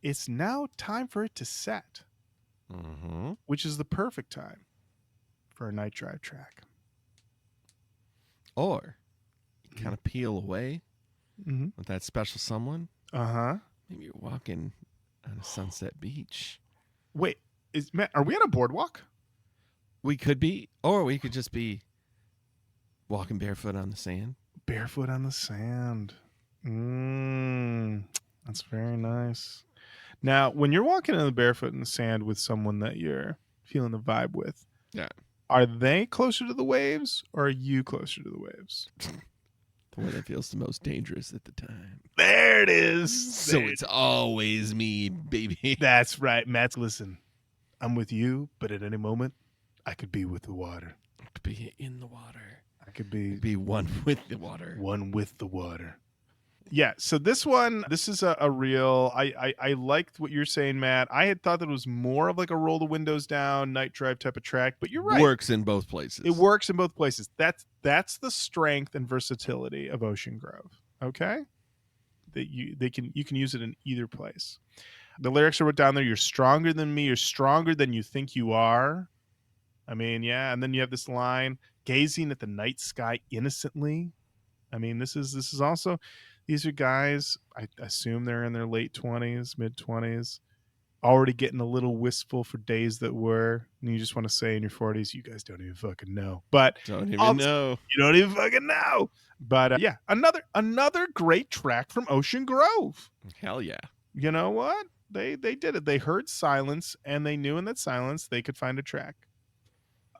It's now time for it to set, which is the perfect time for a night drive track. Or you kind of peel away with that special someone. Maybe you're walking on a sunset beach. Wait, Matt, are we on a boardwalk? We could be, or we could just be walking barefoot on the sand. Barefoot on the sand. That's very nice. Now, when you're walking in the barefoot in the sand with someone that you're feeling the vibe with, are they closer to the waves or are you closer to the waves? The one that feels the most dangerous at the time. There it is. So it's always me, baby. That's right, Matt. Listen, I'm with you, but at any moment, I could be with the water. I could be in the water. I could be one with the water. One with the water. Yeah, so this is a real, I liked what you're saying, Matt. I had thought that it was more of like a roll the windows down, night drive type of track, but you're right. Works in both places. It works in both places. That's the strength and versatility of Ocean Grove, okay? That you can use it in either place. The lyrics are wrote down there, you're stronger than me, you're stronger than you think you are. I mean, yeah, and then you have this line, gazing at the night sky innocently. I mean, this is also, these are guys, I assume they're in their late 20s, mid 20s, already getting a little wistful for days that were, and you just want to say in your 40s, you guys don't even fucking know. But don't even know. You don't even fucking know. But yeah, another great track from Ocean Grove. Hell yeah. You know what? They did it. They heard silence, and they knew in that silence they could find a track.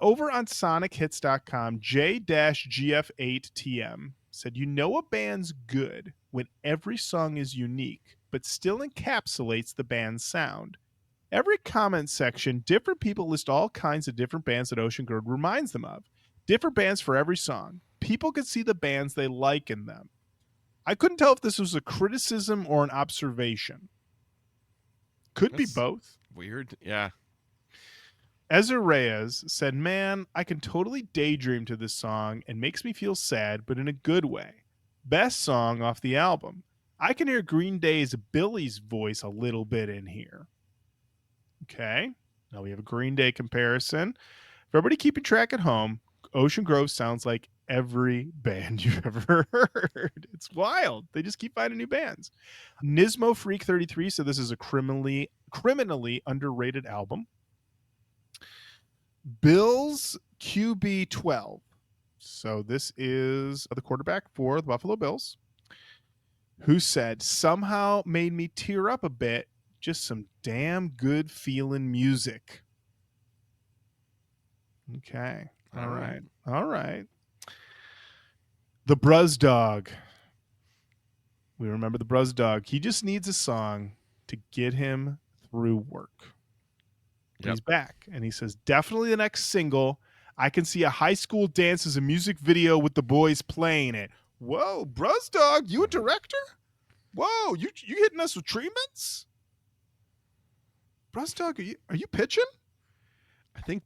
Over on SonicHits.com, J-GF8TM said, you know a band's good when every song is unique, but still encapsulates the band's sound. Every comment section, different people list all kinds of different bands that Ocean Grove reminds them of. Different bands for every song. People could see the bands they like in them. I couldn't tell if this was a criticism or an observation. Could be both. Weird, yeah. Ezra Reyes said, man, I can totally daydream to this song and makes me feel sad, but in a good way. Best song off the album. I can hear Green Day's Billy's voice a little bit in here. Okay. Now we have a Green Day comparison. For everybody keeping track at home, Ocean Grove sounds like every band you've ever heard. It's wild. They just keep finding new bands. Nismo Freak 33, so this is a criminally criminally underrated album. Bills QB12. So this is the quarterback for the Buffalo Bills, who said, somehow made me tear up a bit. Just some damn good feeling music. Okay. All right. All right. The Bruz Dog. We remember the Bruz Dog. He just needs a song to get him through work. Yep. He's back. And he says, definitely the next single. I can see a high school dance as a music video with the boys playing it. Whoa, Bruz Dog, you a director? Whoa, you hitting us with treatments? Bruz Dog, are you pitching? I think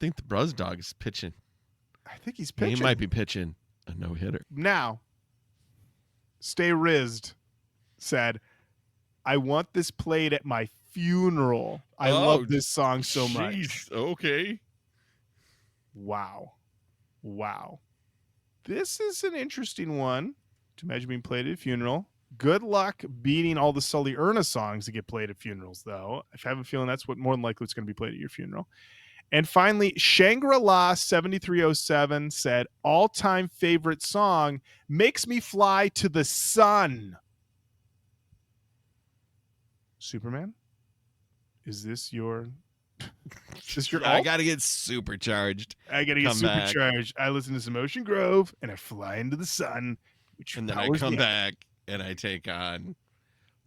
the Bruz Dog is pitching. I think he's pitching. He might be pitching a no-hitter. Now, Stay Rizzed said, I want this played at my funeral. I love this song so much. Okay. Wow. This is an interesting one to imagine being played at a funeral. Good luck beating all the Sully Erna songs that get played at funerals, though. I have a feeling that's what more than likely it's going to be played at your funeral. And finally, Shangri-La 7307 said, all-time favorite song, Makes Me Fly to the Sun. Superman? Is this your... I got to get supercharged. I got to get supercharged. I listen to some Ocean Grove, and I fly into the sun. And then I come back, and I take on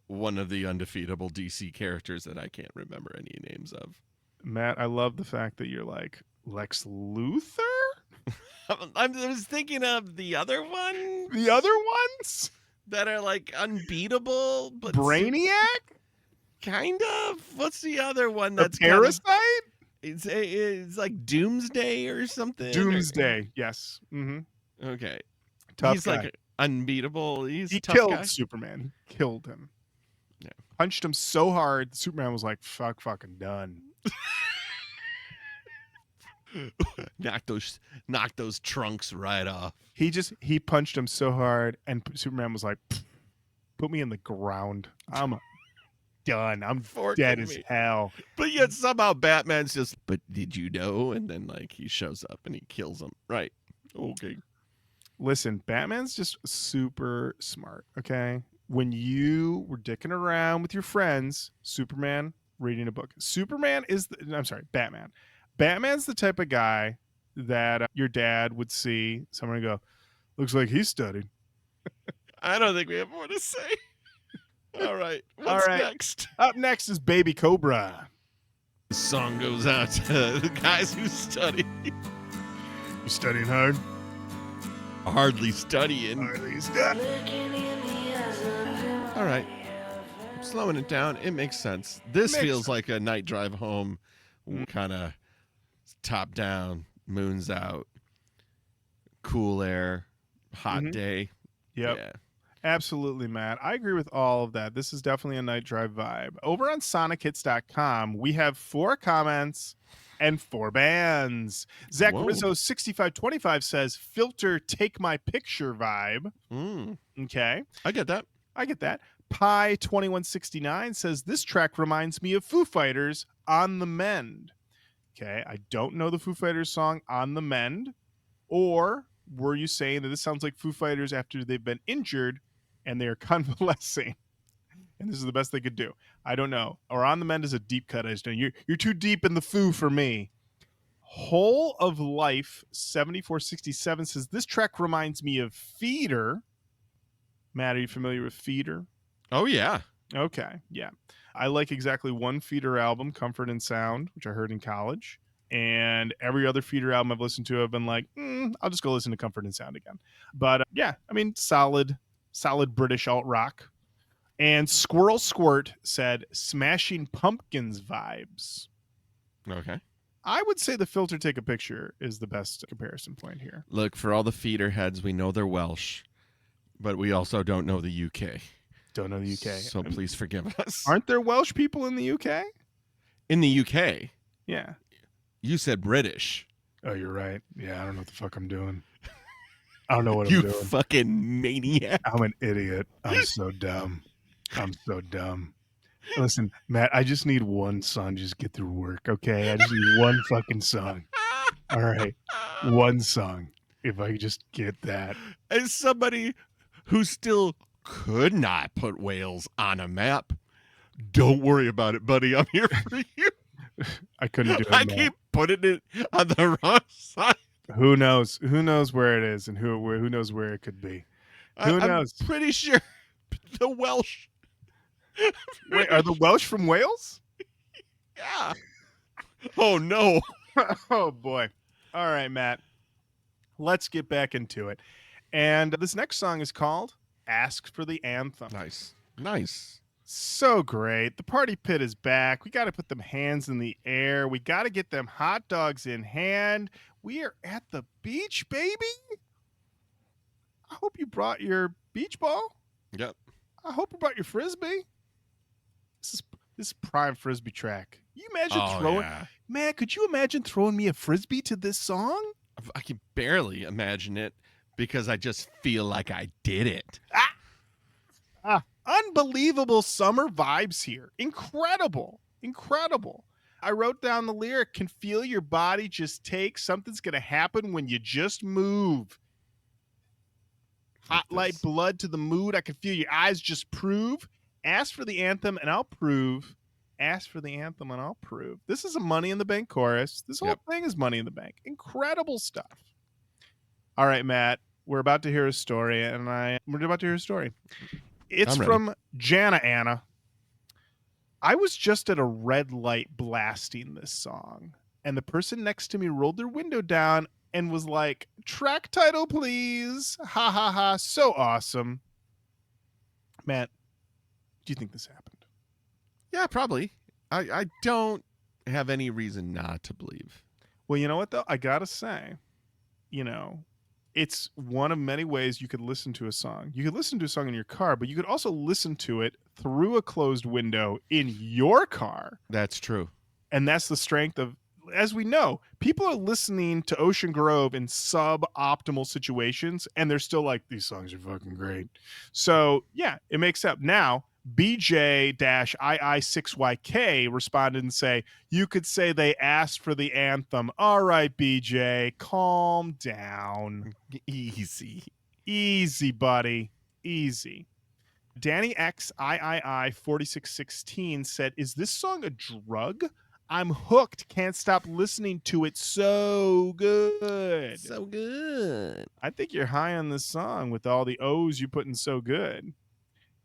one of the undefeatable DC characters that I can't remember any names of. Matt, I love the fact that you're like Lex Luthor. I was thinking of the other one. The other ones that are like unbeatable, but Brainiac. Kind of. What's the other one? That's Parasite. It's like Doomsday or something. Doomsday. Yes. Mm-hmm. Okay. Tough He's guy. like unbeatable. He killed Superman. Killed him. Yeah. Punched him so hard. Superman was like, fucking done. knock those trunks right off. He punched him so hard, and Superman was like, put me in the ground. I'm done. I'm dead as hell. But yet somehow Batman's just, but did you know? And then like he shows up and he kills him. Right. Okay. Listen, Batman's just super smart. Okay. When you were dicking around with your friends, Superman reading a book. Batman. Batman's the type of guy that your dad would see someone go, looks like he studied. I don't think we have more to say. All right. What's next? Up next is Baby Cobra. The song goes out to the guys who study. You studying hard? Hardly studying. All right. I'm slowing it down. It makes sense. This feels like a night drive home, kind of top down, moon's out, cool air, hot day. Yep. Yeah. Absolutely, Matt. I agree with all of that. This is definitely a night drive vibe. Over on SonicHits.com, we have 4 comments and 4 bands. Zach Rizzo 6525 says, filter take my picture vibe. Okay. I get that. Pi 2169 says, this track reminds me of Foo Fighters, On the Mend. Okay. I don't know the Foo Fighters song On the Mend. Or were you saying that this sounds like Foo Fighters after they've been injured and they're convalescing? And this is the best they could do. I don't know. Or On the Mend is a deep cut. I just know you're too deep in the Foo for me. Whole of Life 7467 says, this track reminds me of Feeder. Matt, are you familiar with Feeder? Oh, yeah. Okay. Yeah. I like exactly one Feeder album, Comfort and Sound, which I heard in college. And every other Feeder album I've listened to, I've been like, I'll just go listen to Comfort and Sound again. But yeah, I mean, solid British alt rock. And Squirrel Squirt said, Smashing Pumpkins vibes. Okay. I would say the filter take a picture is the best comparison point here. Look, for all the Feeder heads, we know they're Welsh, but we also don't know the UK. Don't know the UK. So please forgive us. Aren't there Welsh people in the UK? In the UK? Yeah. You said British. Oh, you're right. Yeah, I don't know what the fuck I'm doing. I don't know what I'm doing. You fucking maniac. I'm an idiot. I'm so dumb. Listen, Matt, I just need one song to just get through work, okay? I just need one fucking song. All right. One song. If I could just get that. As somebody who still could not put Wales on a map, don't worry about it, buddy. I'm here for you. I couldn't do it, I Matt. keep putting it on the wrong side. Who knows? Who knows where it is and who knows where it could be? Who knows? I'm pretty sure the Welsh. Wait, are the Welsh from Wales? Yeah. Oh, no. Oh, boy. All right, Matt. Let's get back into it. And this next song is called Ask for the Anthem. Nice. Nice. So great. The party pit is back. We got to put them hands in the air. We got to get them hot dogs in hand. We are at the beach, baby. I hope you brought your beach ball. Yep. I hope you brought your frisbee. This is prime frisbee track. You imagine throwing, man, could you imagine throwing me a frisbee to this song? I can barely imagine it because I just feel like I did it. Unbelievable summer vibes here. Incredible. Incredible. I wrote down the lyric, can feel your body just take. Something's going to happen when you just move. Hot light blood to the mood. I can feel your eyes just prove. Ask for the anthem and I'll prove. Ask for the anthem and I'll prove. This is a Money in the Bank chorus. This whole thing is Money in the Bank. Incredible stuff. All right, Matt, we're about to hear a story, It's from Jana Anna. I was just at a red light blasting this song, and the person next to me rolled their window down and was like, track title, please. Ha ha ha. So awesome. Matt, do you think this happened? Yeah, probably. I don't have any reason not to believe. Well, you know what, though? I got to say, it's one of many ways you could listen to a song. You could listen to a song in your car, but you could also listen to it through a closed window in your car. That's true. And that's the strength of, as we know, people are listening to Ocean Grove in suboptimal situations, and they're still like, these songs are fucking great. So, yeah, it makes up. Now, BJ-II6YK responded and say, you could say they asked for the anthem. All right, BJ, calm down. Easy, buddy. Easy. Danny XIII4616 said, is this song a drug? I'm hooked. Can't stop listening to it. So good. So good. I think you're high on this song with all the O's you put in so good.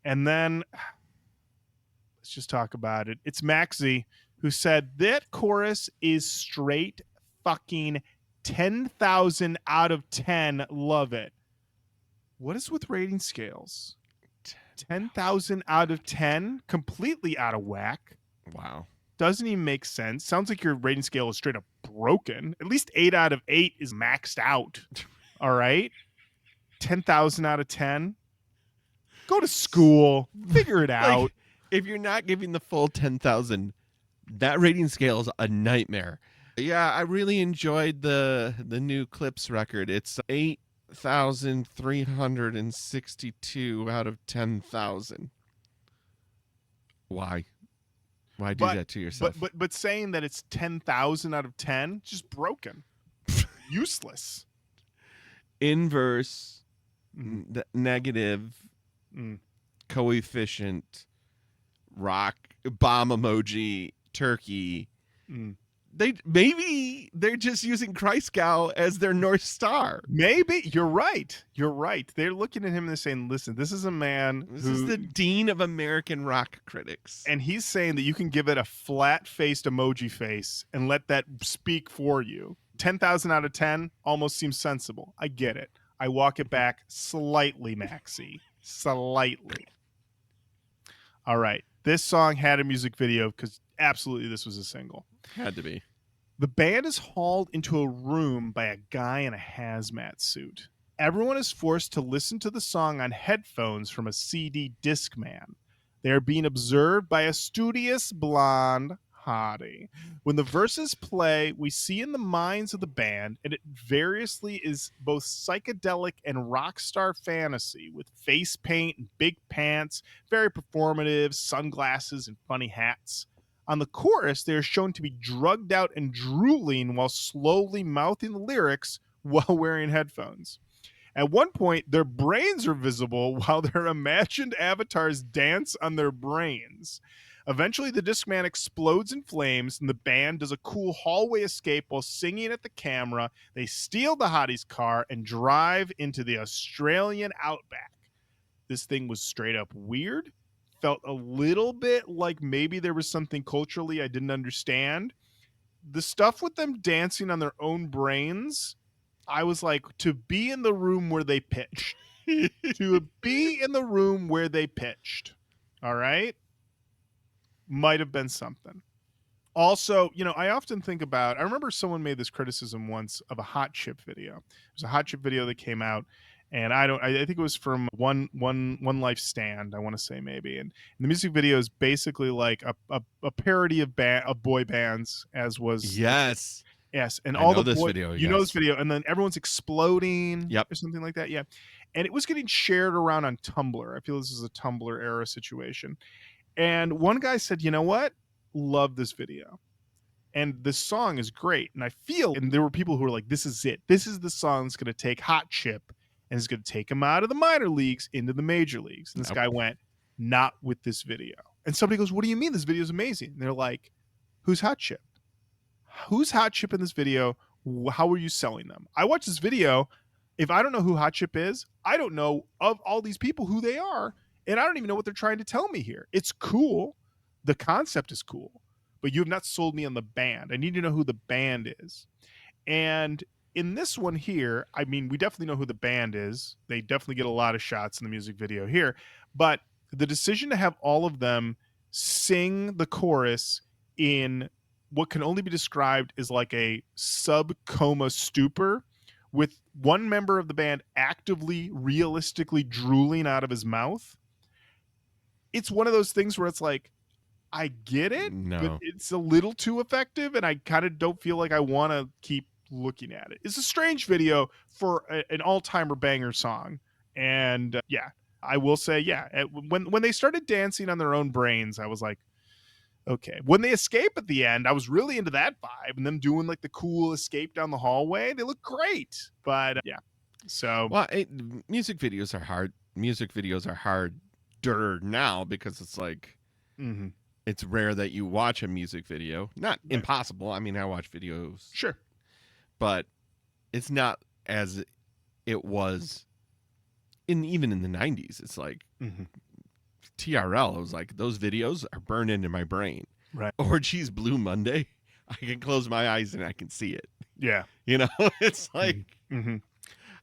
And then let's just talk about it. It's Maxie who said that chorus is straight fucking 10,000 out of 10. Love it. What is with rating scales? 10,000 out of 10? Completely out of whack. Wow. Doesn't even make sense. Sounds like your rating scale is straight up broken. At least 8 out of 8 is maxed out. All right. 10,000 out of 10. Go to school. Figure it out. If you're not giving the full 10,000, that rating scale is a nightmare. Yeah, I really enjoyed the new Clips record. It's 8,362 out of 10,000. Why? Why do that to yourself? But saying that it's 10,000 out of 10, just broken. Useless. Inverse, negative, coefficient, rock, bomb emoji, turkey. They're just using Kreisgau as their North Star. Maybe. You're right. They're looking at him and they're saying, listen, this is a man This is the dean of American rock critics. And he's saying that you can give it a flat-faced emoji face and let that speak for you. 10,000 out of 10 almost seems sensible. I get it. I walk it back slightly, Maxie. Slightly. All right. This song had a music video because absolutely this was a single. Had to be. The band is hauled into a room by a guy in a hazmat suit. Everyone is forced to listen to the song on headphones from a CD Discman. They are being observed by a studious blonde hottie. When the verses play, we see in the minds of the band, and it variously is both psychedelic and rock star fantasy with face paint and big pants, very performative, sunglasses, and funny hats. On the chorus, they are shown to be drugged out and drooling while slowly mouthing the lyrics while wearing headphones. At one point, their brains are visible while their imagined avatars dance on their brains. Eventually, the Discman explodes in flames, and the band does a cool hallway escape while singing at the camera. They steal the hottie's car and drive into the Australian outback. This thing was straight up weird. Felt a little bit like maybe there was something culturally I didn't understand. The stuff with them dancing on their own brains, I was like, to be in the room where they pitched. To be in the room where they pitched. All right? Might have been something. Also, I often think about, I remember someone made this criticism once of a Hot Chip video. It was a Hot Chip video that came out, and I think it was from One Life Stand, I want to say maybe. And the music video is basically like a parody of boy bands, as was Yes. And I all know the this video, you know this video, and then everyone's exploding, Yep. or something like that, yeah. And it was getting shared around on Tumblr. I feel this is a Tumblr era situation. And one guy said, "You know what? Love this video. And this song is great." And I feel, and there were people who were like, "This is it. This is the song that's going to take Hot Chip and is going to take him out of the minor leagues into the major leagues." And this guy went, "Not with this video." And somebody goes, "What do you mean? This video is amazing." And they're like, "Who's Hot Chip? Who's Hot Chip in this video? How are you selling them?" I watched this video. If I don't know who Hot Chip is, I don't know of all these people who they are. And I don't even know what they're trying to tell me here. It's cool. The concept is cool. But you have not sold me on the band. I need to know who the band is. And in this one here, I mean, we definitely know who the band is. They definitely get a lot of shots in the music video here. But the decision to have all of them sing the chorus in what can only be described as like a sub-coma stupor, with one member of the band actively, realistically drooling out of his mouth. It's one of those things where it's like, I get it, but it's a little too effective, and I kind of don't feel like I want to keep looking at it. It's a strange video for an all-timer banger song. And yeah, I will say, when they started dancing on their own brains, I was like, okay. When they escape at the end, I was really into that vibe, and them doing like the cool escape down the hallway. They look great, but yeah. So, well, music videos are hard. Music videos are harder now because it's like, it's rare that you watch a music video. Not impossible. I mean, I watch videos. Sure. But it's not as it was even in the 90s. It's like TRL. It was like, those videos are burned into my brain. Right. Orgy's Blue Monday. I can close my eyes and I can see it. Yeah. It's like,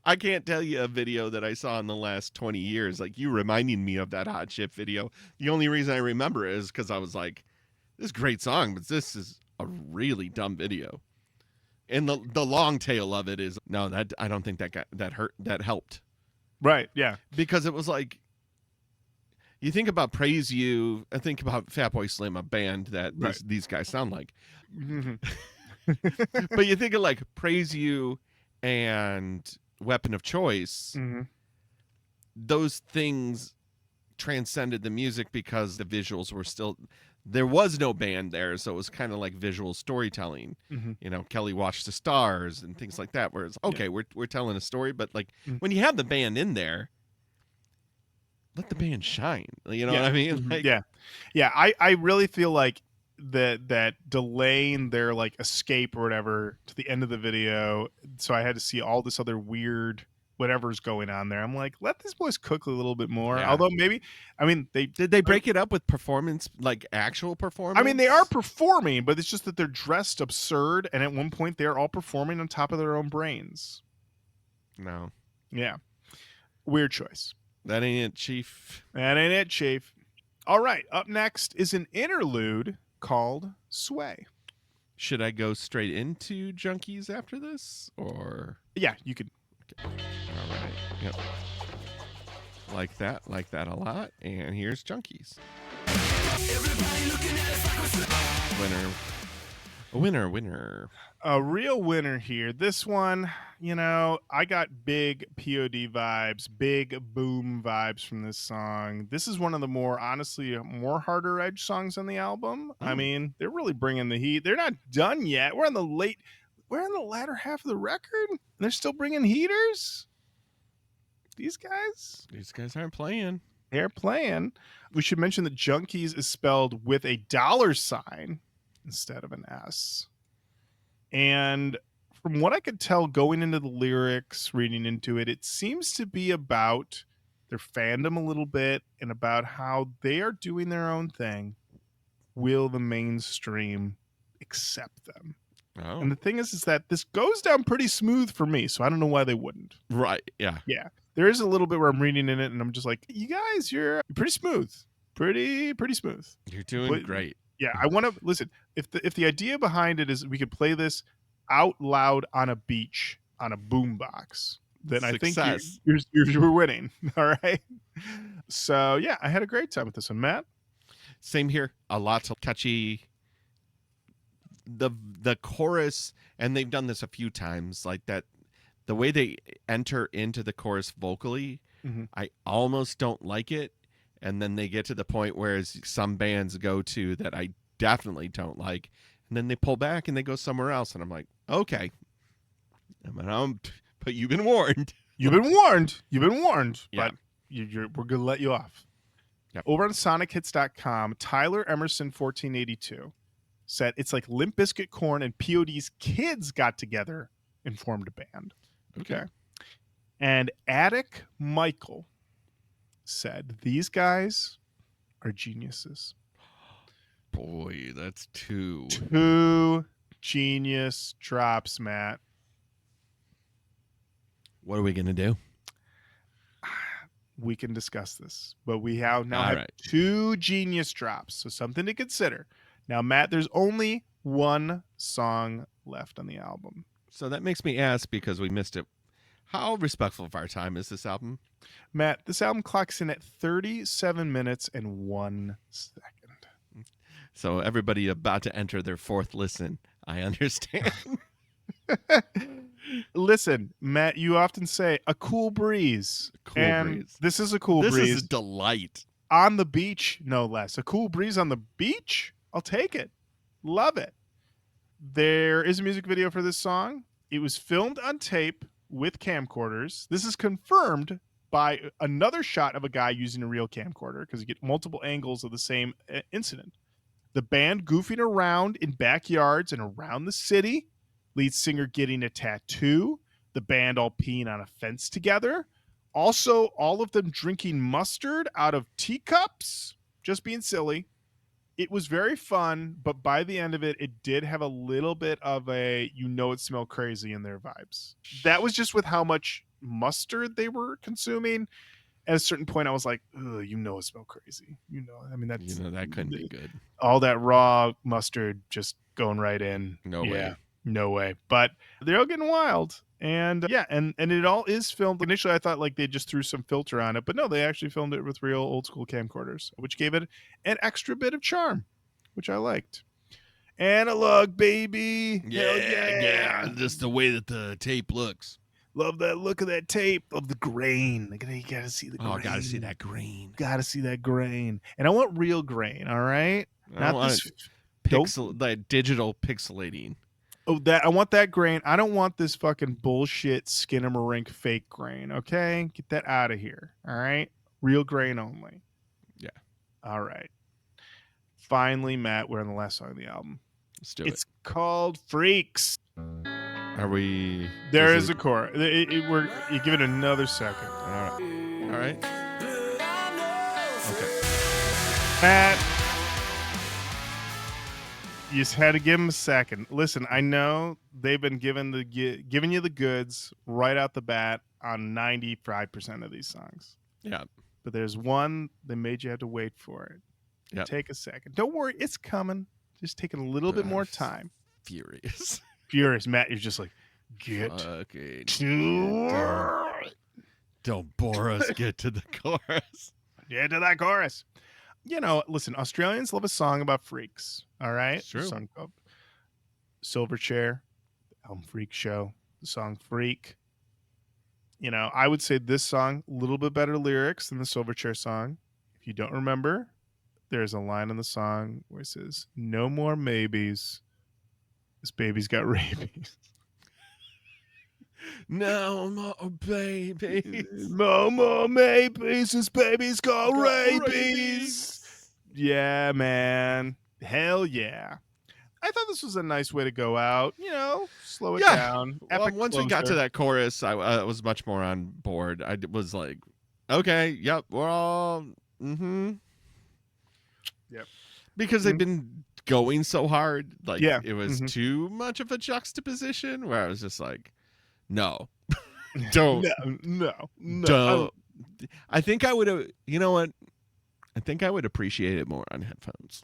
I can't tell you a video that I saw in the last 20 years. Like, you reminding me of that Hot Chip video. The only reason I remember it is because I was like, this is a great song, but this is a really dumb video. And the long tail of it is, no, that I don't think that helped. Right, yeah. Because it was like, you think about Praise You, I think about Fatboy Slim, a band that these guys sound like. But you think of like Praise You and Weapon of Choice, those things transcended the music because the visuals were still, there was no band there, so it was kind of like visual storytelling. Kelly Watched the Stars and things like that, where it's okay, we're telling a story, but like when you have the band in there, let the band shine. You know what I mean? Like, I really feel like that delaying their like escape or whatever to the end of the video, so I had to see all this other weird whatever's going on there. I'm like, let these boys cook a little bit more. Although maybe, I mean, did they break it up with performance, like actual performance? I mean, they are performing, but it's just that they're dressed absurd, and at one point they're all performing on top of their own brains. No. Yeah. Weird choice. That ain't it, Chief. That ain't it, Chief. All right. Up next is an interlude called Sway. Should I go straight into Junkies after this? Or yeah, you could. Okay. All right. Yep. Like that a lot. And here's Junkies. Everybody looking at us like winner. A winner. A real winner here. This one, I got big POD vibes, big boom vibes from this song. This is one of the honestly, more harder edge songs on the album. I mean, they're really bringing the heat. They're not done yet. We're in the latter half of the record, and they're still bringing heaters. These guys aren't playing. They're playing. We should mention that Junkies is spelled with a $sign instead of an S. And from what I could tell going into the lyrics, reading into it, it seems to be about their fandom a little bit and about how they are doing their own thing. Will the mainstream accept them? Oh. And the thing is that this goes down pretty smooth for me, so I don't know why they wouldn't. Right, yeah. Yeah. There is a little bit where I'm reading in it and I'm just like, you guys, you're pretty smooth. Pretty smooth. You're doing great. Yeah, I want to listen. If the idea behind it is we could play this out loud on a beach on a boombox, then Success. I think you're winning. All right. So yeah, I had a great time with this one, Matt. Same here. A lot of catchy. The chorus, and they've done this a few times, like that. The way they enter into the chorus vocally, I almost don't like it. And then they get to the point where some bands go to that I definitely don't like. And then they pull back and they go somewhere else. And I'm like, okay. But you've been warned. You've been warned. Yeah. But we're going to let you off. Yep. Over on SonicHits.com, Tyler Emerson 1482 said it's like Limp Bizkit, Korn, and POD's kids got together and formed a band. Okay. And Attic Michael said these guys are geniuses. Boy, that's two genius drops, Matt. What are we gonna do? We can discuss this, but we have right. 2 genius drops, so something to consider. Now, Matt, there's only one song left on the album, so that makes me ask, because we missed it, how respectful of our time is this album? Matt, this album clocks in at 37 minutes and 1 second. So everybody about to enter their 4th listen, I understand. Listen, Matt, you often say a cool breeze. Breeze. This is a cool breeze. This is a delight. On the beach, no less. A cool breeze on the beach? I'll take it. Love it. There is a music video for this song. It was filmed on tape with camcorders. This is confirmed by another shot of a guy using a real camcorder because you get multiple angles of the same incident. The band goofing around in backyards and around the city. Lead singer getting a tattoo. The band all peeing on a fence together. Also, all of them drinking mustard out of teacups. Just being silly. It was very fun, but by the end of it, it did have a little bit of a it smell crazy in their vibes. That was just with how much mustard they were consuming. At a certain point, I was like, ugh, it smell crazy. I mean, that's that couldn't be good. All that raw mustard just going right in. No way. But they're all getting wild. And and it all is filmed. Initially, I thought like they just threw some filter on it, but no, they actually filmed it with real old school camcorders, which gave it an extra bit of charm, which I liked. Analog, baby. Yeah. Just the way that the tape looks. Love that look of that tape, of the grain. You gotta see the grain. Oh, gotta see that grain. Gotta see that grain. And I want real grain, all right? Not this like digital pixelating. Oh, I want that grain. I don't want this fucking bullshit Skinamarink fake grain, okay? Get that out of here, all right? Real grain only. Yeah. All right. Finally, Matt, we're on the last song of the album. Let's do it. It's called Freaks. Are we... There is a chorus. You give it another second. All right. Okay. Matt, you just had to give them a second. Listen, I know they've been giving you the goods right out the bat on 95% of these songs. Yeah. But there's one that made you have to wait for it. Yeah. Take a second. Don't worry, it's coming. Just taking a little bit more time. Furious. Matt, you're just like, get okay. to work. Don't bore us. Get to the chorus. Get to that chorus. listen, Australians love a song about freaks. All right. It's true. A song called Silverchair, Elm Freak Show, the song Freak. I would say this song, a little bit better lyrics than the Silverchair song. If you don't remember, there's a line in the song where it says, "No more maybes. This baby's got rabies." No more babies. No more maybes. This baby's got rabies. Yeah, man. Hell yeah. I thought this was a nice way to go out. Slow it down. Well, once we got to that chorus, I was much more on board. I was like, okay, yep, we're all, Yep. Because they've been going so hard. Like, it was Mhm. too much of a juxtaposition where I was just like, no, don't, No. don't. I think I would have, you know what? I think I would appreciate it more on headphones.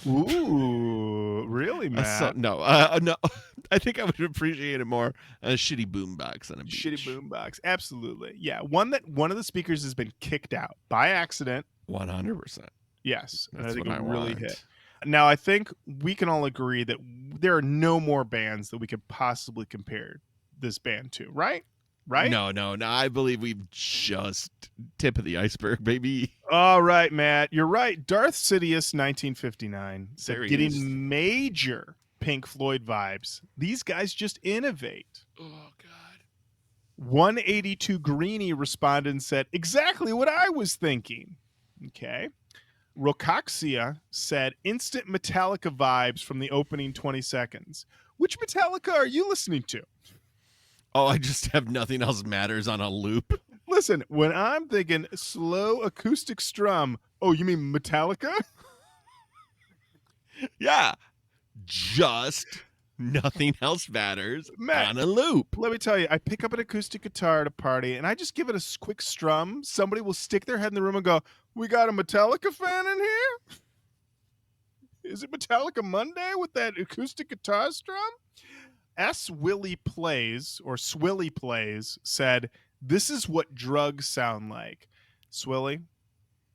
Ooh, really, Matt? No. I think I would appreciate it more on a shitty boombox on a beach. Shitty boombox. Absolutely. Yeah. One of the speakers has been kicked out by accident. 100%. Yes. And That's I think what it I really want. hit. Now, I think we can all agree that there are no more bands that we could possibly compare this band to, right? Right? No. I believe we've just tip of the iceberg, baby. All right, Matt. You're right. Darth Sidious, 1959, said There he getting is. major Pink Floyd vibes. These guys just innovate. Oh, God. 182 Greenie responded and said, exactly what I was thinking. Okay. Rocaxia said, instant Metallica vibes from the opening 20 seconds. Which Metallica are you listening to? Oh, I just have Nothing Else Matters on a loop. Listen, when I'm thinking slow acoustic strum, oh, you mean Metallica? Yeah. Just Nothing Else Matters Matt, on a loop. Let me tell you, I pick up an acoustic guitar at a party and I just give it a quick strum. Somebody will stick their head in the room and go, we got a Metallica fan in here? Is it Metallica Monday with that acoustic guitar strum? Swilly Plays said, this is what drugs sound like. Swilly,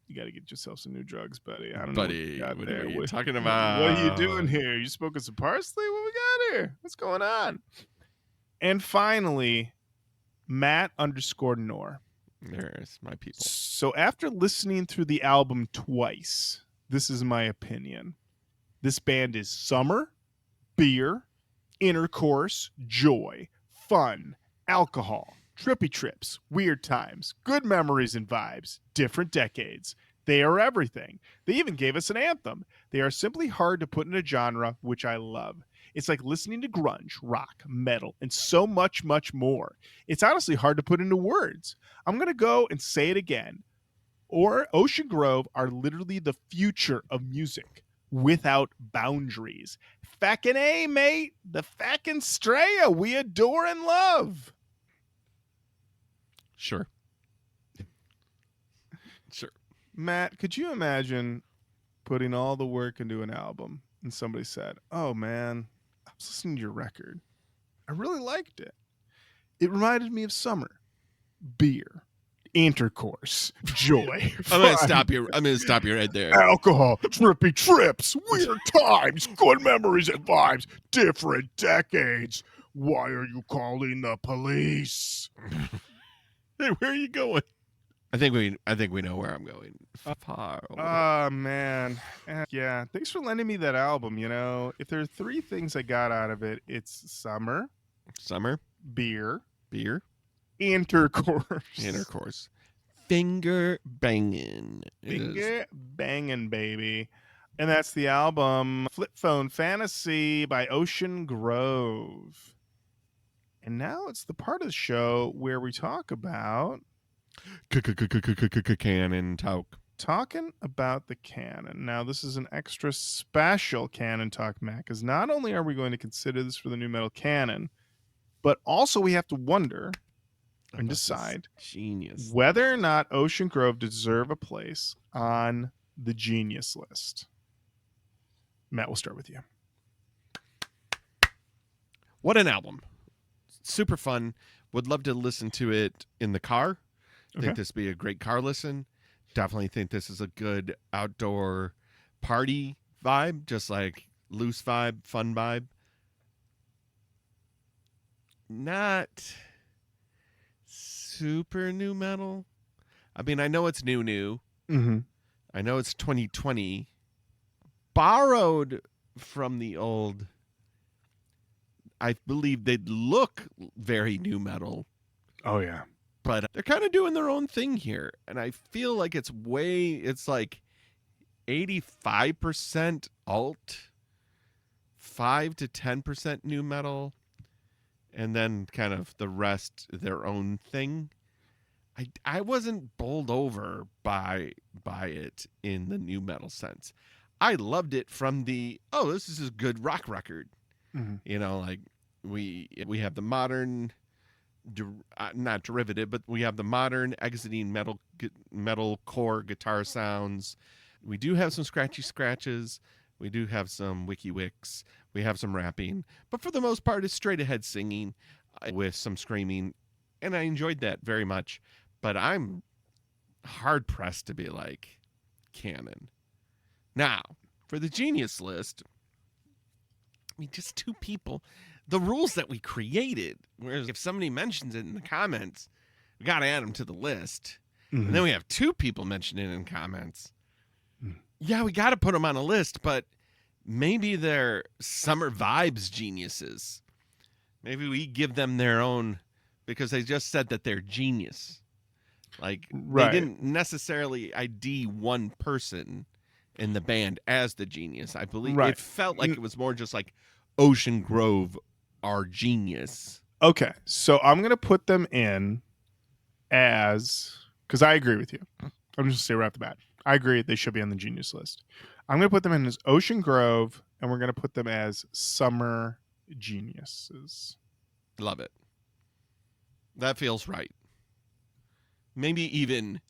you got to get yourself some new drugs, buddy. I don't know. What are you talking about? What are you doing here? You smoking some parsley? What we got here? What's going on? And finally, Matt_Nor. There's my people. So after listening through the album twice, this is my opinion. This band is summer, beer, intercourse, joy, fun, alcohol, trippy trips, weird times, good memories and vibes, different decades. They are everything. They even gave us an anthem. They are simply hard to put in a genre, which I love. It's like listening to grunge, rock, metal, and so much, much more. It's honestly hard to put into words. I'm going to go and say it again. Ocean Grove are literally the future of music without boundaries. Feckin' A, mate. The feckin' Straya we adore and love. Sure. Matt, could you imagine putting all the work into an album and somebody said, oh man, I was listening to your record. I really liked it. It reminded me of summer, beer, intercourse, joy. I'm gonna stop you right there. Alcohol, trippy trips, weird times, good memories and vibes, different decades. Why are you calling the police? Hey, where are you going? I think we know where I'm going. Far away. Oh man. Yeah. Thanks for lending me that album. If there are three things I got out of it, it's summer, beer, intercourse. Finger banging. Finger banging, baby. And that's the album Flip Phone Fantasy by Ocean Grove. And now it's the part of the show where we talk about Canon talk. Talking about the Canon. Now, this is an extra special Canon talk, Matt, because not only are we going to consider this for the new metal canon, but also we have to wonder and decide whether or not Ocean Grove deserve a place on the Genius list. Matt, we'll start with you. What an album. Super fun. Would love to listen to it in the car. I think this would be a great car listen. Definitely think this is a good outdoor party vibe, just like loose vibe, fun vibe. Not super new metal. I mean, I know it's new. Mm-hmm. I know it's 2020. Borrowed from the old. I believe they'd look very new metal. Oh, yeah. But they're kind of doing their own thing here. And I feel like it's like 85% alt, 5 to 10% new metal, and then kind of the rest their own thing. I wasn't bowled over by it in the new metal sense. I loved it from this is a good rock record. Mm-hmm. You know, like we have the modern, not derivative, but we have the modern exiting metal core guitar sounds. We do have some scratchy scratches. We do have some wiki wicks. We have some rapping, but for the most part, it's straight ahead singing with some screaming, and I enjoyed that very much. But I'm hard pressed to be like Canon. Now, for the Genius list, I mean, just 2 people. The rules that we created, whereas if somebody mentions it in the comments, we got to add them to the list. Mm-hmm. And then we have 2 people mention it in comments. Yeah, we got to put them on a list, but maybe they're summer vibes geniuses. Maybe we give them their own, because they just said that they're genius. Like, Right. They didn't necessarily ID one person in the band as the genius. I believe it felt like it was more just like Ocean Grove, our genius. Okay, so I'm going to put them in as, because I agree with you. I'm just going to say right off the bat, I agree they should be on the genius list. I'm going to put them in as Ocean Grove, and we're going to put them as summer geniuses. Love it. That feels right. Maybe even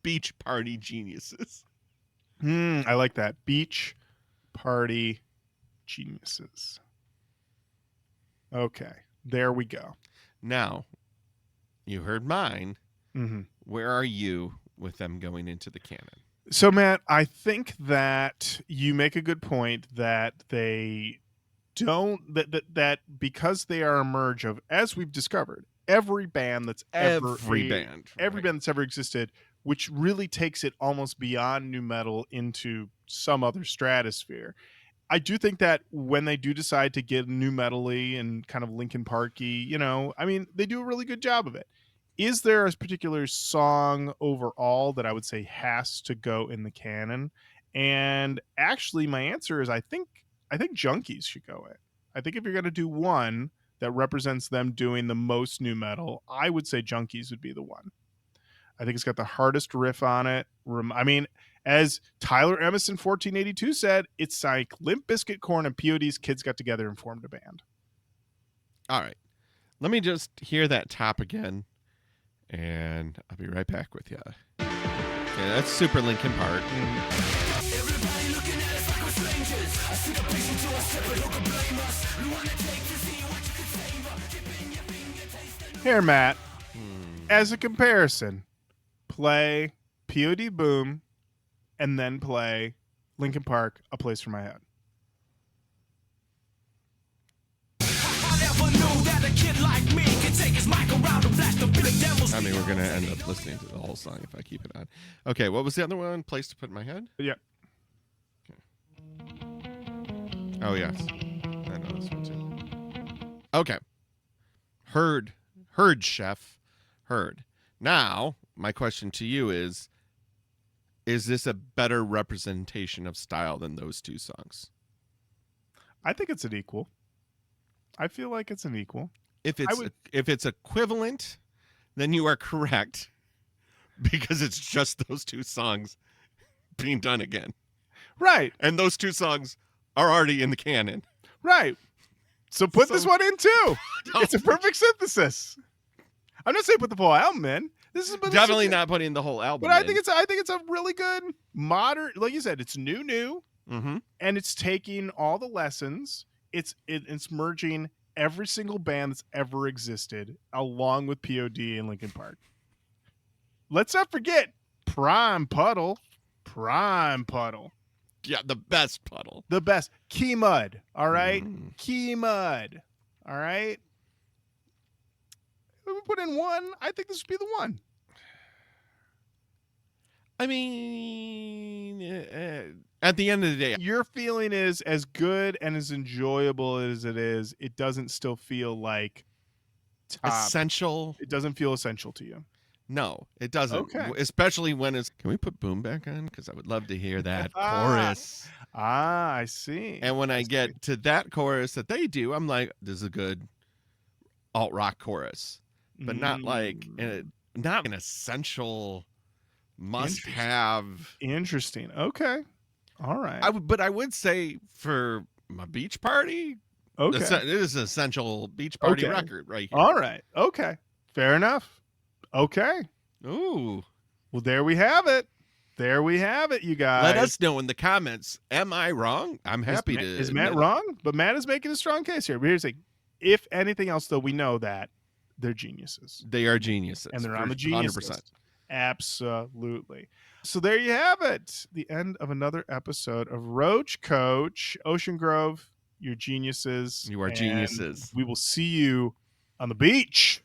beach party geniuses. I like that. Beach party geniuses. Okay, there we go. Now, you heard mine. Mm-hmm. Where are you with them going into the canon? So, Matt, I think that you make a good point that they don't, that because they are a merge of, as we've discovered, every band that's every band that's ever existed, which really takes it almost beyond nu metal into some other stratosphere. I do think that when they do decide to get nu metal-y and kind of Linkin Parky, I mean, they do a really good job of it. Is there a particular song overall that I would say has to go in the canon? And actually, my answer is I think Junkies should go in. I think if you're going to do one that represents them doing the most nu metal, I would say Junkies would be the one. I think it's got the hardest riff on it. I mean, as Tyler Emerson 1482 said, it's like Limp Bizkit, Korn, and POD's kids got together and formed a band. All right. Let me just hear that top again, and I'll be right back with you. Okay, that's Super Linkin Park. Everybody looking at us like we're strangers. I see the patient to a separate who can blame us. We wanna take to see what you can save. Dipping your finger, tasting. Here, Matt, as a comparison, play POD Boom and then play Linkin Park, A Place for My Head. I mean, we're going to end up listening to the whole song if I keep it on. Okay, what was the other one? Place to Put My Head? Yeah. Okay. Oh, yes. I know this one too. Okay. Heard, Chef. Heard. Now, my question to you is this a better representation of style than those 2 songs? I think it's an equal. I feel like it's an equal. If it's equivalent, then you are correct, because it's just those 2 songs being done again. Right. And those 2 songs are already in the canon. Right. So put this one in too. It's a perfect synthesis. I'm not saying put the full album in. This is definitely not putting the whole album. But I think it's a really good modern. Like you said, it's new, mm-hmm. and it's taking all the lessons. It's merging every single band that's ever existed, along with POD and Linkin Park. Let's not forget, Prime Puddle. Prime Puddle. Yeah, the best puddle. The best. Key Mud. All right. Key Mud. All right. If we put in one, I think this would be the one. I mean, at the end of the day, your feeling is as good and as enjoyable as it is, it doesn't still feel like essential. It doesn't feel essential to you. No, it doesn't. Okay. Especially when it's. Can we put Boom back on? Because I would love to hear that chorus. I see. And when I get to that chorus that they do, I'm like, this is a good alt rock chorus, but not like not an essential must have. Interesting. Okay. All right. But I would say for my beach party, okay, it is an essential beach party record right here. All right. Okay. Fair enough. Okay. Ooh. Well, there we have it. There we have it, you guys. Let us know in the comments. Am I wrong? I'm happy to. Is Matt wrong? But Matt is making a strong case here. But here's the thing. If anything else, though, we know that they're geniuses. They are geniuses. And they're on the genius 100%. list. Absolutely. So there you have it. The end of another episode of Roach, Koach, Ocean Grove. You're geniuses. You are geniuses. We will see you on the beach.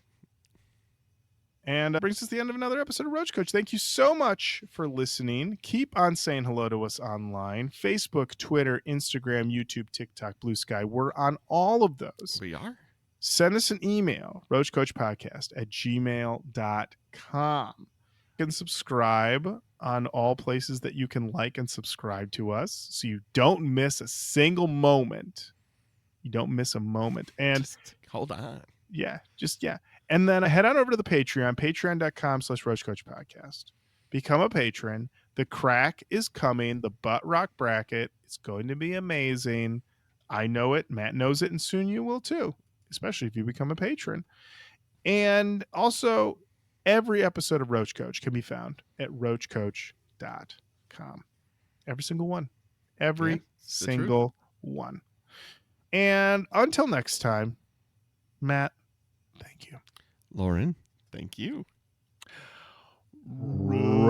And that brings us to the end of another episode of Roach, Koach. Thank you so much for listening. Keep on saying hello to us online. Facebook, Twitter, Instagram, YouTube, TikTok, Blue Sky. We're on all of those. We are. Send us an email, roachcoachpodcast@gmail.com. You can subscribe on all places that you can like and subscribe to us so you don't miss a single moment. You don't miss a moment. And just hold on. Yeah. And then head on over to the Patreon, patreon.com/roachcoachpodcast. Become a patron. The crack is coming. The butt rock bracket. It's going to be amazing. I know it. Matt knows it. And soon you will too, especially if you become a patron. And also, every episode of Roach Koach can be found at roachcoach.com. Every single one. Every single one. And until next time, Matt, thank you. Lauren, thank you. Roach.